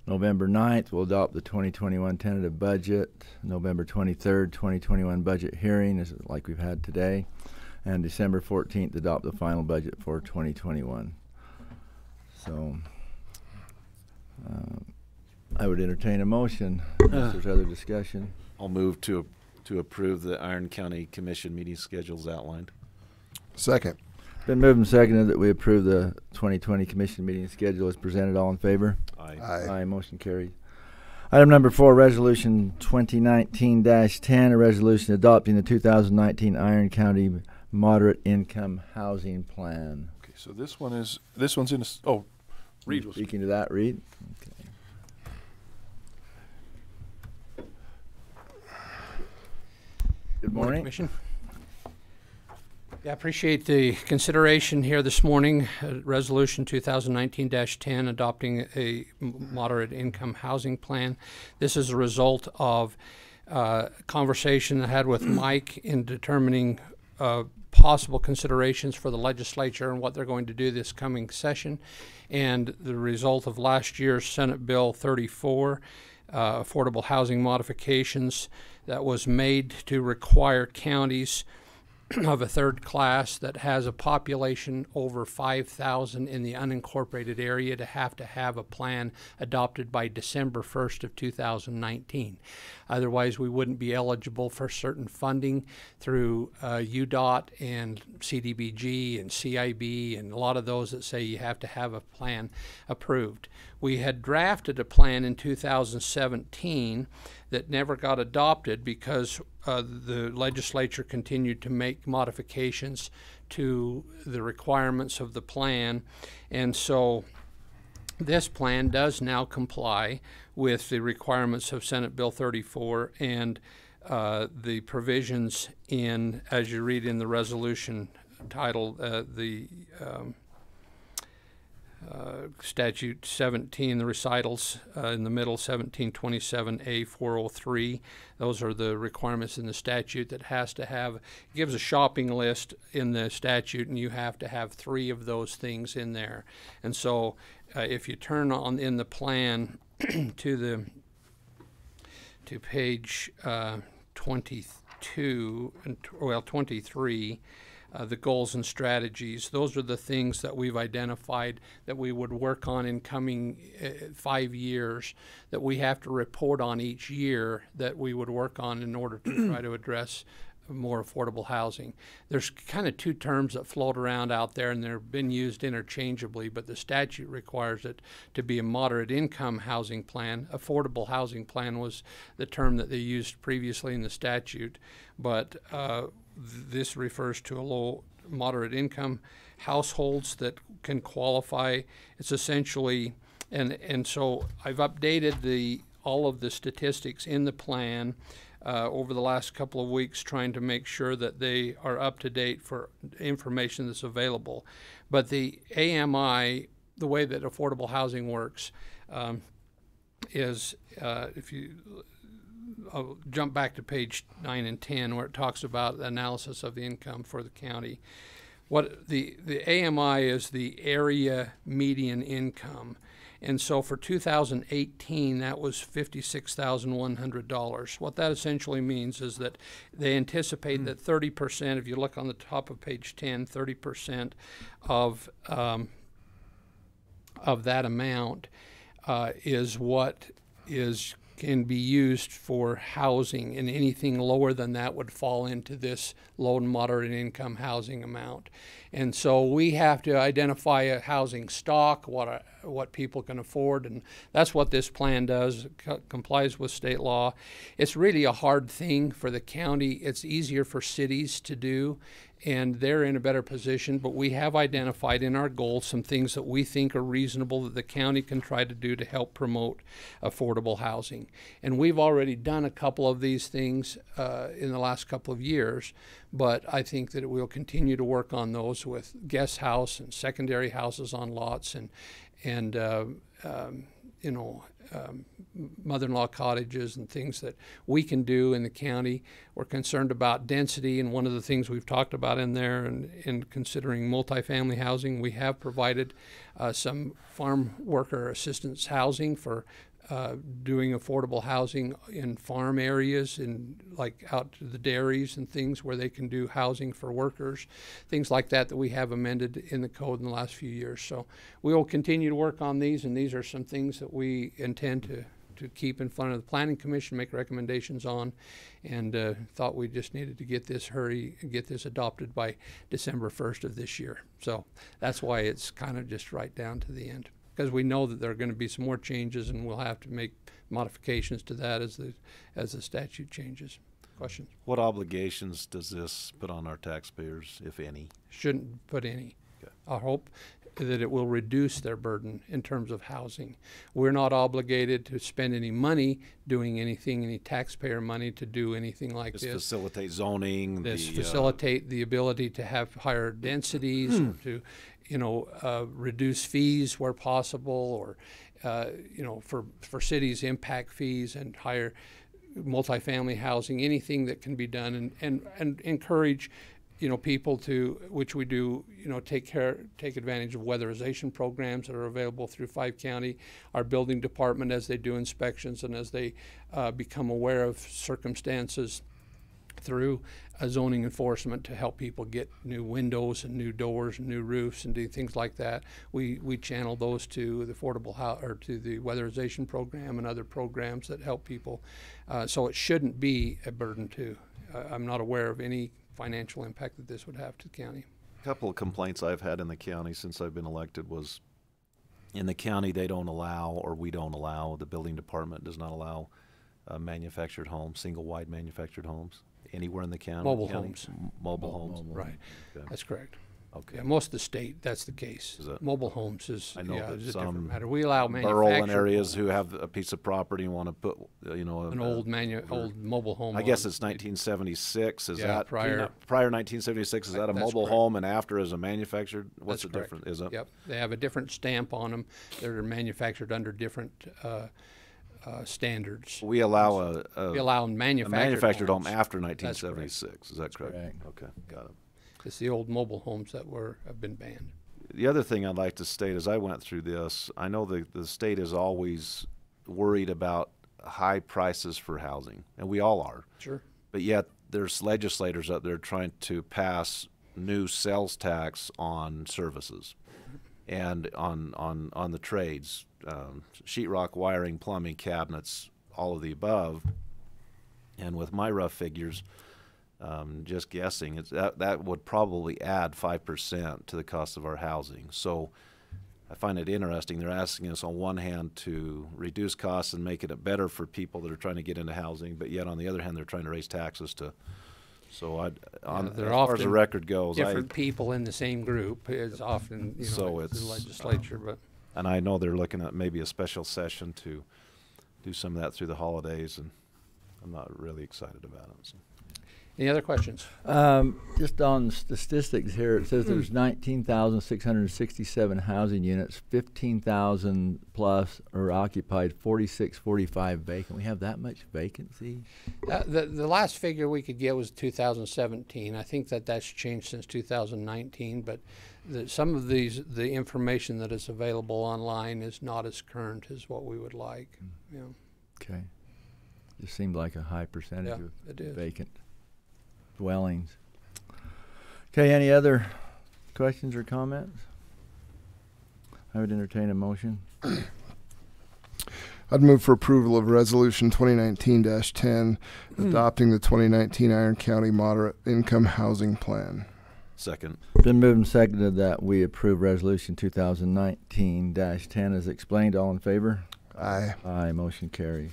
November 9th, we'll adopt the 2021 tentative budget. November 23rd, 2021 budget hearing, is like we've had today. And December 14th, adopt the final budget for 2021. So I would entertain a motion unless there's other discussion. I'll move to approve the Iron County Commission meeting schedules outlined. Second. Been moved and seconded that we approve the 2020 commission meeting schedule as presented. All in favor? Aye. Aye. Motion carried. Item number 4, resolution 2019-10, a resolution adopting the 2019 Iron County Moderate Income Housing Plan. Okay, so this one's in a. Reed was Speaking to that, Reed. Okay. Good morning. Commission. Yeah, I appreciate the consideration here this morning. Resolution 2019-10 adopting a moderate income housing plan. This is a result of conversation I had with Mike in determining possible considerations for the legislature and what they're going to do this coming session, and the result of last year's Senate Bill 34, affordable housing modifications, that was made to require counties of a third class that has a population over 5,000 in the unincorporated area to have a plan adopted by December 1st of 2019. Otherwise, we wouldn't be eligible for certain funding through UDOT and CDBG and CIB and a lot of those that say you have to have a plan approved. We had drafted a plan in 2017 that never got adopted because the legislature continued to make modifications to the requirements of the plan, and so this plan does now comply with the requirements of Senate Bill 34 and the provisions in, as you read in the resolution titled Statute 17, the recitals in the middle, 1727A 403. Those are the requirements in the statute that has to have, it gives a shopping list in the statute, and you have to have 3 of those things in there. And so if you turn on in the plan to page 22, well, 23, the goals and strategies. Those are the things that we've identified that we would work on in coming 5 years, that we have to report on each year, that we would work on in order to try to address more affordable housing. There's kind of 2 terms that float around out there, and they've been used interchangeably, but the statute requires it to be a moderate income housing plan. Affordable housing plan was the term that they used previously in the statute, but this refers to a low moderate income households that can qualify. It's essentially, and so I've updated all of the statistics in the plan over the last couple of weeks, trying to make sure that they are up to date for information that's available. But the AMI, the way that affordable housing works, is if you I'll jump back to page 9 and 10 where it talks about the analysis of the income for the county. What the AMI is the area median income. And so for 2018, that was $56,100. What that essentially means is that they anticipate that 30%, if you look on the top of page 10, 30% of that amount is what can be used for housing, and anything lower than that would fall into this low and moderate income housing amount. And so we have to identify a housing stock, what people can afford, and that's what this plan does. It complies with state law. It's really a hard thing for the county. It's easier for cities to do, and they're in a better position, but we have identified in our goals some things that we think are reasonable that the county can try to do to help promote affordable housing. And we've already done a couple of these things in the last couple of years, but I think that we'll continue to work on those with guest house and secondary houses on lots and mother-in-law cottages and things that we can do in the county. We're concerned about density, and one of the things we've talked about in there and in considering multifamily housing, we have provided some farm worker assistance housing for doing affordable housing in farm areas, in like out to the dairies and things where they can do housing for workers, things like that we have amended in the code in the last few years. So we will continue to work on these, and these are some things that we intend to keep in front of the Planning Commission, make recommendations on, and thought we just needed to get this adopted by December 1st of this year. So that's why it's kind of just right down to the end, because we know that there are going to be some more changes, and we'll have to make modifications to that as the statute changes. Questions? What obligations does this put on our taxpayers, if any? Shouldn't put any. Okay. I hope that it will reduce their burden in terms of housing. We're not obligated to spend any money doing anything, any taxpayer money to do anything like this. Facilitate zoning. Facilitate the ability to have higher densities, or to reduce fees where possible, or for cities, impact fees and higher multifamily housing, anything that can be done, and encourage, people to, which we do, take advantage of weatherization programs that are available through 5 County, our building department as they do inspections and as they become aware of circumstances through zoning enforcement to help people get new windows and new doors and new roofs and do things like that. We channel those to the to the weatherization program and other programs that help people. So it shouldn't be a burden to. I'm not aware of any financial impact that this would have to the county. A couple of complaints I've had in the county since I've been elected was in the county they don't allow, or we don't allow, the building department does not allow manufactured homes, single-wide manufactured homes anywhere in the county. Mobile homes. Mobile homes. Right. Okay. That's correct. Okay. Yeah, most of the state, that's the case. Is it? Mobile homes is, I know that is a some different matter. We allow rural manufactured areas homes. who have a piece of property and want to put, An old mobile home. I guess it's 1976. Is that prior 1976? Is that a That's mobile correct. home, and after is a manufactured? What's That's the correct. difference? Is it? Yep. They have a different stamp on them. They're manufactured under different standards. We allow We allow a manufactured home homes. after That's correct. 1976. Is that correct? correct. Okay, got it. It's the old mobile homes that have been banned. The other thing I'd like to state as I went through this, I know the state is always worried about high prices for housing, and we all are. Sure. But yet there's legislators out there trying to pass new sales tax on services and on the trades, sheetrock, wiring, plumbing, cabinets, all of the above. And with my rough figures, just guessing, that would probably add 5% to the cost of our housing. So I find it interesting. They're asking us on one hand to reduce costs and make it better for people that are trying to get into housing, but yet on the other hand they're trying to raise taxes to. So as far as the record goes, different people in the same group is often so the it's legislature, but. And I know they're looking at maybe a special session to do some of that through the holidays, and I'm not really excited about it. So. Any other questions? Just on statistics here, it says there's 19,667 housing units, 15,000 plus are occupied, 45 vacant. We have that much vacancy? The last figure we could get was 2017. I think that's changed since 2019, but some of the information that is available online is not as current as what we would like. Yeah. Okay. Just seemed like a high percentage of it is. vacant dwellings. Okay, any other questions or comments? I would entertain a motion. I'd move for approval of Resolution 2019-10, adopting the 2019 Iron County Moderate Income Housing Plan. Second. Been moved and seconded that we approve Resolution 2019-10 as explained. All in favor? Aye. Aye, motion carries.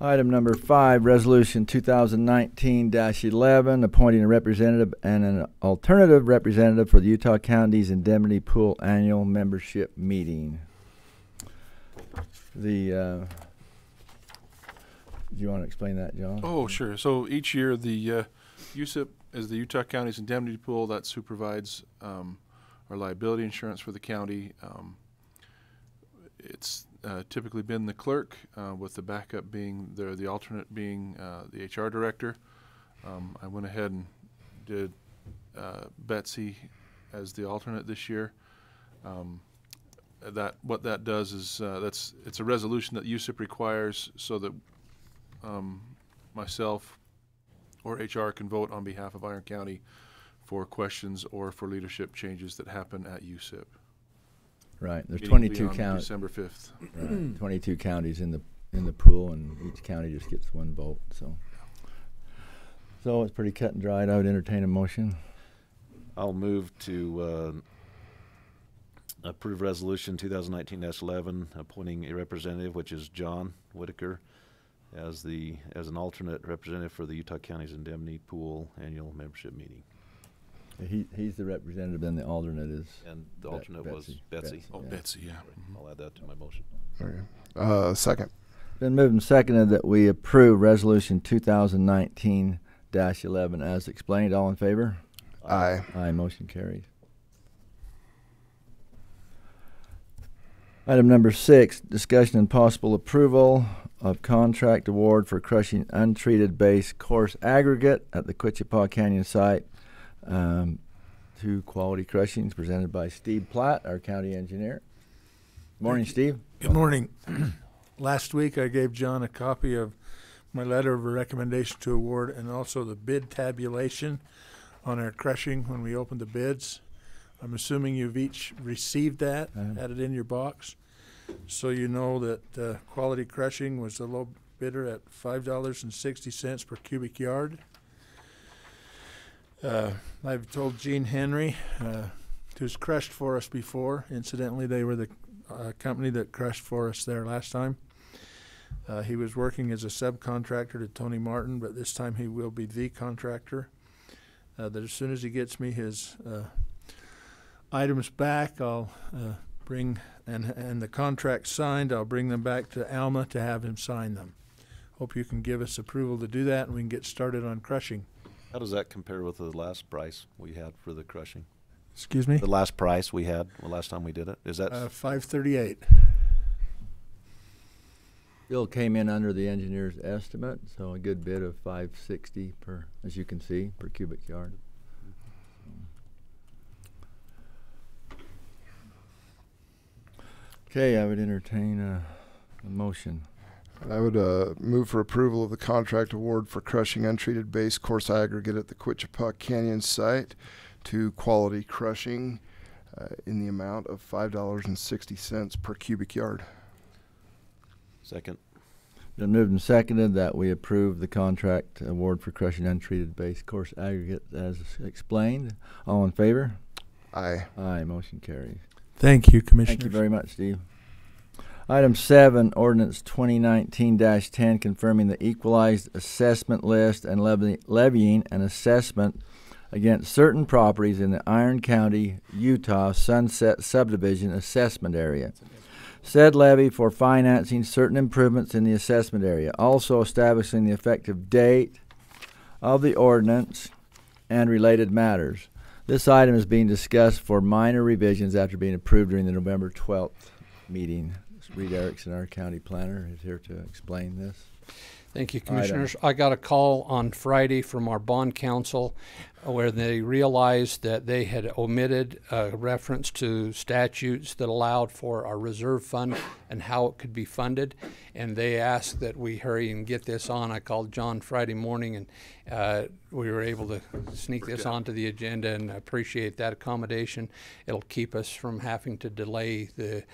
Item number 5, Resolution 2019-11, appointing a representative and an alternative representative for the Utah County's Indemnity Pool Annual Membership Meeting. Do you want to explain that, John? Oh, sure. So each year the USIP is the Utah County's indemnity pool. That's who provides our liability insurance for the county. It's typically been the clerk, with the backup being the alternate being the HR director. I went ahead and did Betsy as the alternate this year. What that does is it's a resolution that USIP requires so that myself or HR can vote on behalf of Iron County for questions or for leadership changes that happen at USIP. Right. There's Meeting 22 on counties. December 5th. Right. 22 counties in the pool, and each county just gets one vote. So it's pretty cut and dried. I would entertain a motion. I'll move to approve Resolution 2019-11, appointing a representative, which is John Whitaker, as an alternate representative for the Utah County's Indemnity Pool Annual Membership Meeting. He's the representative, and the alternate is. And the alternate was Betsy. Oh, yeah. Betsy, yeah. I'll add that to my motion. Okay. Second. Been moved and seconded that we approve Resolution 2019-11, 2019-11 as explained. All in favor? Aye. Aye, motion carries. Item number 6, discussion and possible approval of contract award for crushing untreated base coarse aggregate at the Quichapa Canyon site. To Quality Crushings presented by Steve Platt, our county engineer. Morning, Steve. Good morning. Last week I gave John a copy of my letter of recommendation to award and also the bid tabulation on our crushing when we opened the bids. I'm assuming you've each received that, had it in your box. So you know that Quality Crushing was the low bidder at $5.60 per cubic yard. I've told Gene Henry, who's crushed for us before. Incidentally, they were the company that crushed for us there last time. He was working as a subcontractor to Tony Martin, but this time he will be the contractor. That as soon as he gets me his items back, I'll bring and the contract signed. I'll bring them back to Alma to have him sign them. Hope you can give us approval to do that, and we can get started on crushing. How does that compare with the last price we had for the crushing? Excuse me? The last price we had the last time we did it, is that $538. Bill came in under the engineer's estimate, so a good bid of $5.60 per, as you can see, per cubic yard. Okay, I would entertain a motion. I would move for approval of the contract award for crushing untreated base coarse aggregate at the Quichapa Canyon site to Quality Crushing in the amount of $5.60 per cubic yard. Second? Been moved and seconded that we approve the contract award for crushing untreated base coarse aggregate as explained. All in favor? Aye. Aye, motion carries. Thank you, Commissioner. Thank you very much, Steve. Item 7, Ordinance 2019-10, confirming the equalized assessment list and levying an assessment against certain properties in the Iron County, Utah Sunset Subdivision assessment area. Said levy for financing certain improvements in the assessment area, also establishing the effective date of the ordinance and related matters. This item is being discussed for minor revisions after being approved during the November 12th meeting. Reed Erickson, our county planner, is here to explain this. Thank you, Commissioners. I got a call on Friday from our bond counsel where they realized that they had omitted a reference to statutes that allowed for our reserve fund and how it could be funded. And they asked that we hurry and get this on. I called John Friday morning, and we were able to sneak this onto the agenda, and I appreciate that accommodation. It'll keep us from having to delay the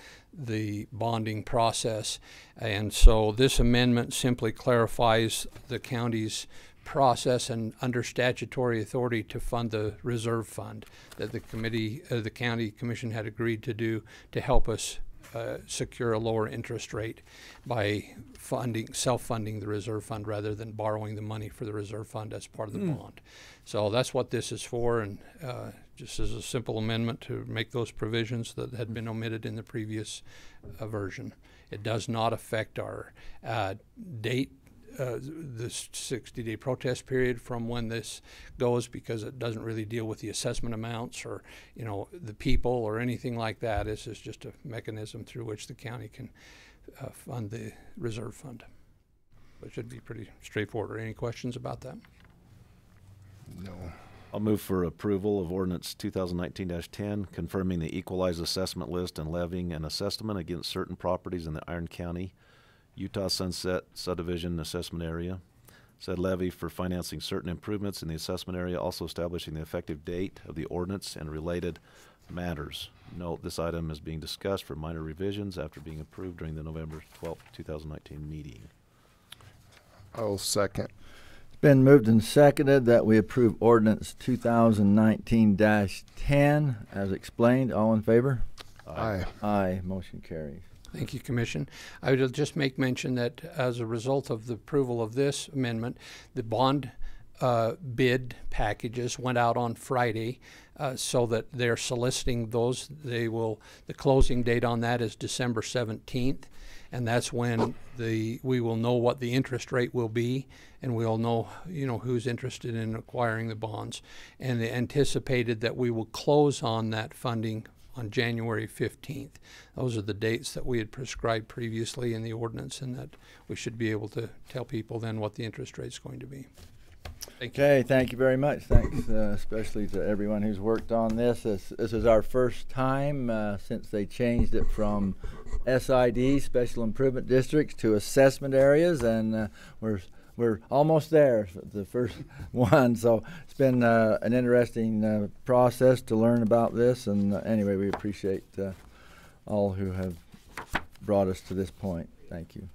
bonding process. And so this amendment simply clarifies the county's process and under statutory authority to fund the reserve fund that the county commission had agreed to do to help us secure a lower interest rate by self-funding the reserve fund rather than borrowing the money for the reserve fund as part of the bond. So that's what this is for, and just as a simple amendment to make those provisions that had been omitted in the previous version. It does not affect our date, the 60-day protest period from when this goes, because it doesn't really deal with the assessment amounts or the people or anything like that. This is just a mechanism through which the county can fund the reserve fund. It should be pretty straightforward. Any questions about that? No. I'll move for approval of Ordinance 2019-10, confirming the equalized assessment list and levying an assessment against certain properties in the Iron County, Utah Sunset Subdivision assessment area. Said levy for financing certain improvements in the assessment area, also establishing the effective date of the ordinance and related matters. Note, this item is being discussed for minor revisions after being approved during the November 12th, 2019 meeting. I will second. It's been moved and seconded that we approve Ordinance 2019-10 as explained. All in favor? Aye. Aye. Motion carries. Thank you, Commission. I would just make mention that as a result of the approval of this amendment, the bond bid packages went out on Friday. so that they're soliciting those. The closing date on that is December 17th, and that's when we will know what the interest rate will be, and we'll know, who's interested in acquiring the bonds. And they anticipated that we will close on that funding on January 15th. Those are the dates that we had prescribed previously in the ordinance, and that we should be able to tell people then what the interest rate is going to be. Thank you. Okay, thank you very much. Thanks especially to everyone who's worked on this. This is our first time since they changed it from SID, Special Improvement Districts, to assessment areas, and we're almost there, the first one. So it's been an interesting process to learn about this, and anyway, we appreciate all who have brought us to this point. Thank you.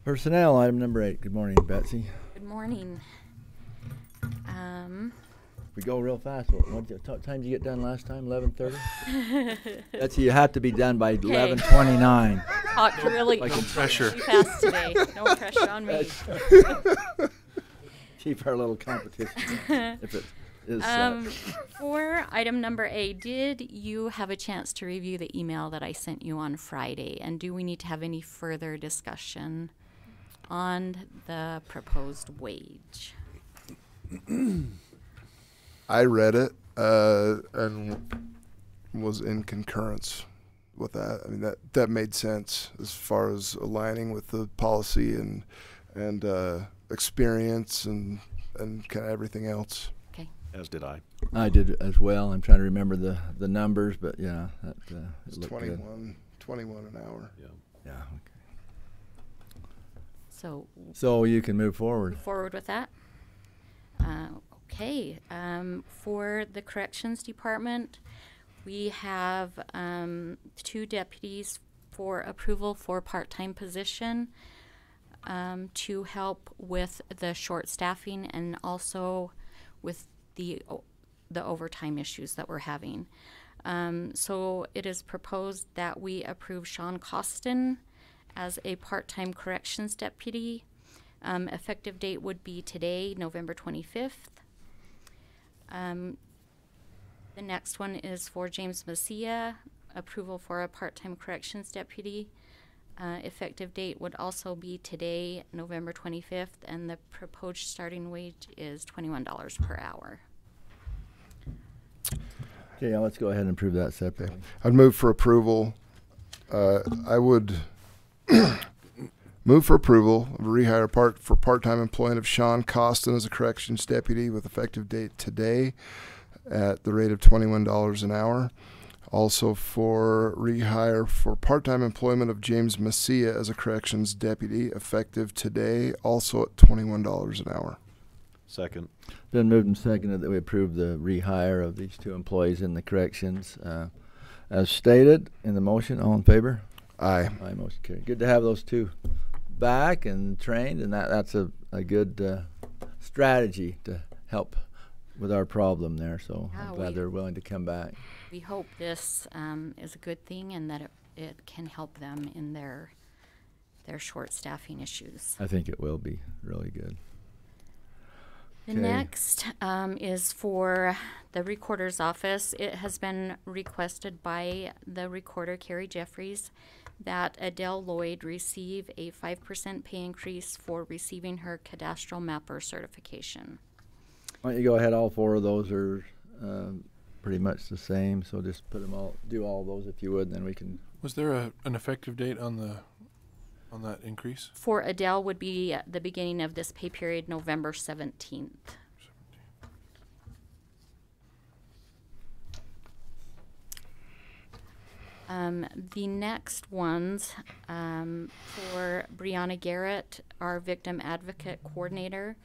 Personnel, item number 8. Good morning, Betsy. Good morning. We go real fast. What time did you get done last time? 11:30? Betsy, you have to be done by 11:29. Talked really pressure. fast today. No pressure on me. Keep our little competition. If it is for item number 8, did you have a chance to review the email that I sent you on Friday? And do we need to have any further discussion on the proposed wage? I read it and was in concurrence with that. I mean, that made sense as far as aligning with the policy and experience and kind of everything else. Okay. As did I. I did as well. I'm trying to remember the numbers, but yeah, that It's looked 21 an hour. Yeah. Yeah. Okay. So you can move forward. Forward with that. Okay. For the corrections department, we have 2 deputies for approval for part-time position to help with the short staffing and also with the overtime issues that we're having. So it is proposed that we approve Sean Costin as a part-time corrections deputy. Effective date would be today, November 25th. The next one is for James Messia, approval for a part-time corrections deputy. Effective date would also be today, November 25th, and the proposed starting wage is $21 per hour. Okay, let's go ahead and approve that separately. I'd move for approval. I would move for approval of a rehire for part-time employment of Sean Costin as a corrections deputy with effective date today at the rate of $21 an hour. Also for rehire for part-time employment of James Messia as a corrections deputy effective today, also at $21 an hour. Second. Been moved and seconded that we approve the rehire of these 2 employees in the corrections. As stated in the motion, all in favor? Aye. Aye, motion carried. Good to have those 2 back and trained, and that's a good strategy to help with our problem there. So I'm glad they're willing to come back. We hope this is a good thing and that it can help them in their short staffing issues. I think it will be really good. The next is for the recorder's office. It has been requested by the recorder, Carrie Jeffries, that Adele Lloyd receive a 5% pay increase for receiving her cadastral mapper certification. Why don't you go ahead? All 4 of those are pretty much the same, so just put them all, do all of those if you would, and then we can. Was there an effective date on that increase? For Adele would be at the beginning of this pay period, November 17th. The next ones for Brianna Garrett, our victim advocate coordinator.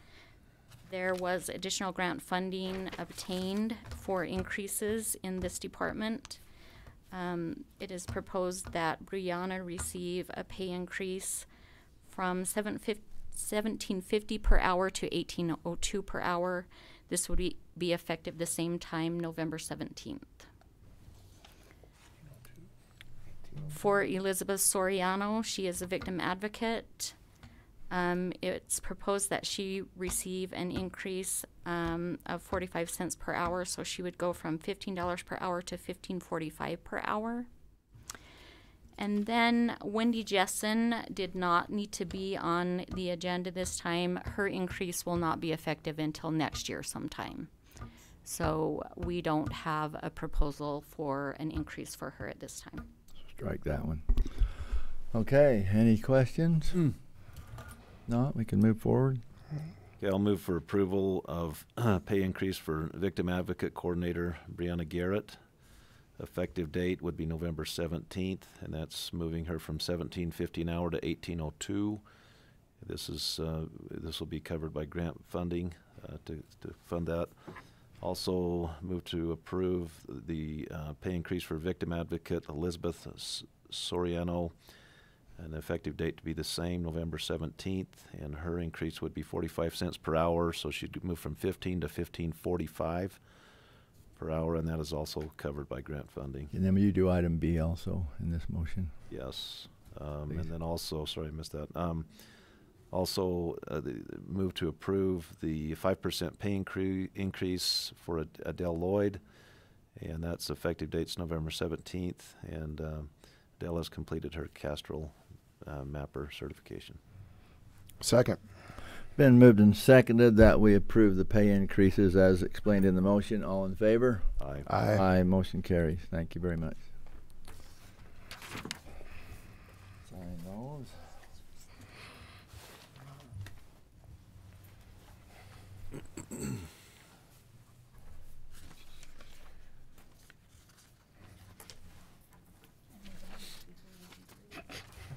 There was additional grant funding obtained for increases in this department. It is proposed that Brianna receive a pay increase from $17.50 per hour to $18.02 per hour. This would be effective the same time, November 17th. For Elizabeth Soriano, she is a victim advocate. It's proposed that she receive an increase of 45 cents per hour, so she would go from $15 per hour to $15.45 per hour. And then Wendy Jessen did not need to be on the agenda this time. Her increase will not be effective until next year sometime. So we don't have a proposal for an increase for her at this time. Strike that one. Okay, any questions? No, we can move forward. Okay, I'll move for approval of pay increase for Victim Advocate Coordinator Brianna Garrett. Effective date would be November 17th, and that's moving her from $17.50 an hour to $18.02. This will be covered by grant funding to fund that. Also move to approve the pay increase for Victim Advocate Elizabeth Soriano, and the effective date to be the same, November 17th, and her increase would be 45 cents per hour, so she'd move from 15 to 15.45 per hour, and that is also covered by grant funding. And then will you do item B also in this motion? Yes. And then also, sorry I missed that, move to approve the 5% pay increase for Adele Lloyd, and that's effective date's November 17th, and Adele has completed her Castrol Mapper certification. Second. Been moved and seconded that we approve the pay increases as explained in the motion. All in favor? Aye. Aye. Aye. Motion carries. Thank you very much. Sign those.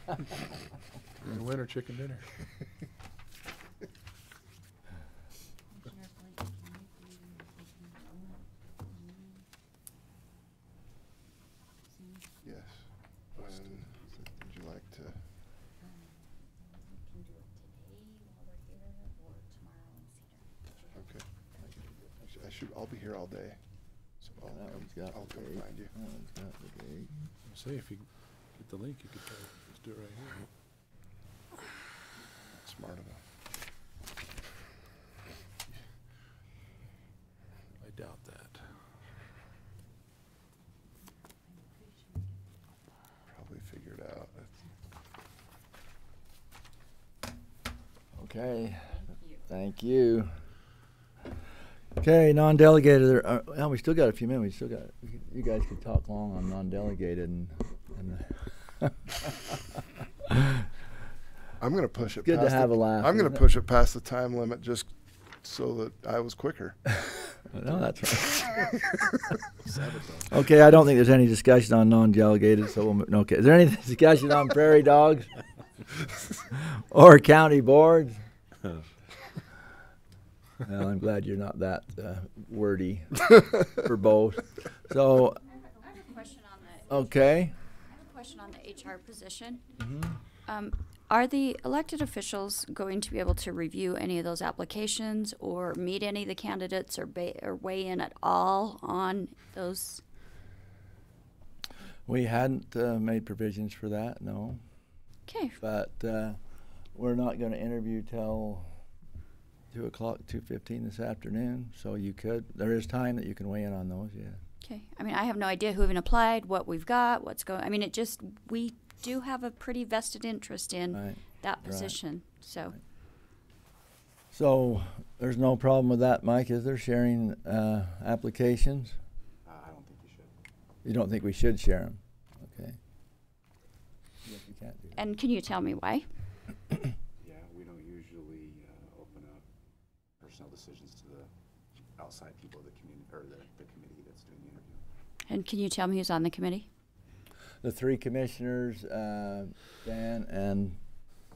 And winter chicken dinner. Yes. When would you like to? Okay. I'll be here all day. So I'll come find you. That one's got the date. Say if you get the link, you could just do it right here. Smart enough. I doubt that. Probably figured out. Okay. Thank you. Okay, non-delegated. Well, we still got a few minutes. You guys could talk long on non-delegated I'm going to push it. Good to have a laugh. I'm going to push it past the time limit just so that I was quicker. No, that's right. Okay, I don't think there's any discussion on non-delegated, so we'll. Okay, is there any discussion on prairie dogs or county boards? Well, I'm glad you're not that wordy for both. So, I have a question on the. Okay. I have a question on the HR position. Are the elected officials going to be able to review any of those applications or meet any of the candidates or weigh in at all on those? We hadn't made provisions for that, no. Okay. But we're not going to interview till 2 o'clock, 2:15 this afternoon. So you could. There is time that you can weigh in on those. Yeah. Okay. I mean, I have no idea who even applied, what we've got, what's going. I mean, we do have a pretty vested interest in that position. So. So there's no problem with that, Mike. Is there sharing applications? I don't think we should. You don't think we should share them? Okay. Yes, you can't do that. And can you tell me why? Yeah, we don't usually open up personnel decisions to the outside people of the community or the committee that's doing the interview. And can you tell me who's on the committee? The 3 commissioners, Dan and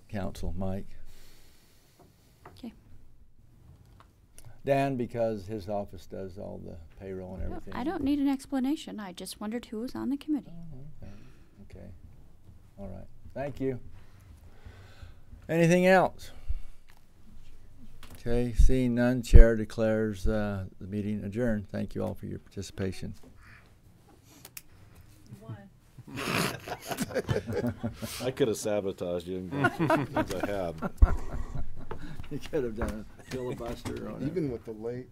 council, Mike. Okay. Dan, because his office does all the payroll and everything. I don't need an explanation. I just wondered who was on the committee. Oh, okay. All right. Thank you. Anything else? Okay. Seeing none, Chair declares the meeting adjourned. Thank you all for your participation. One. I could have sabotaged you because I had. You could have done a filibuster on it. Even with the late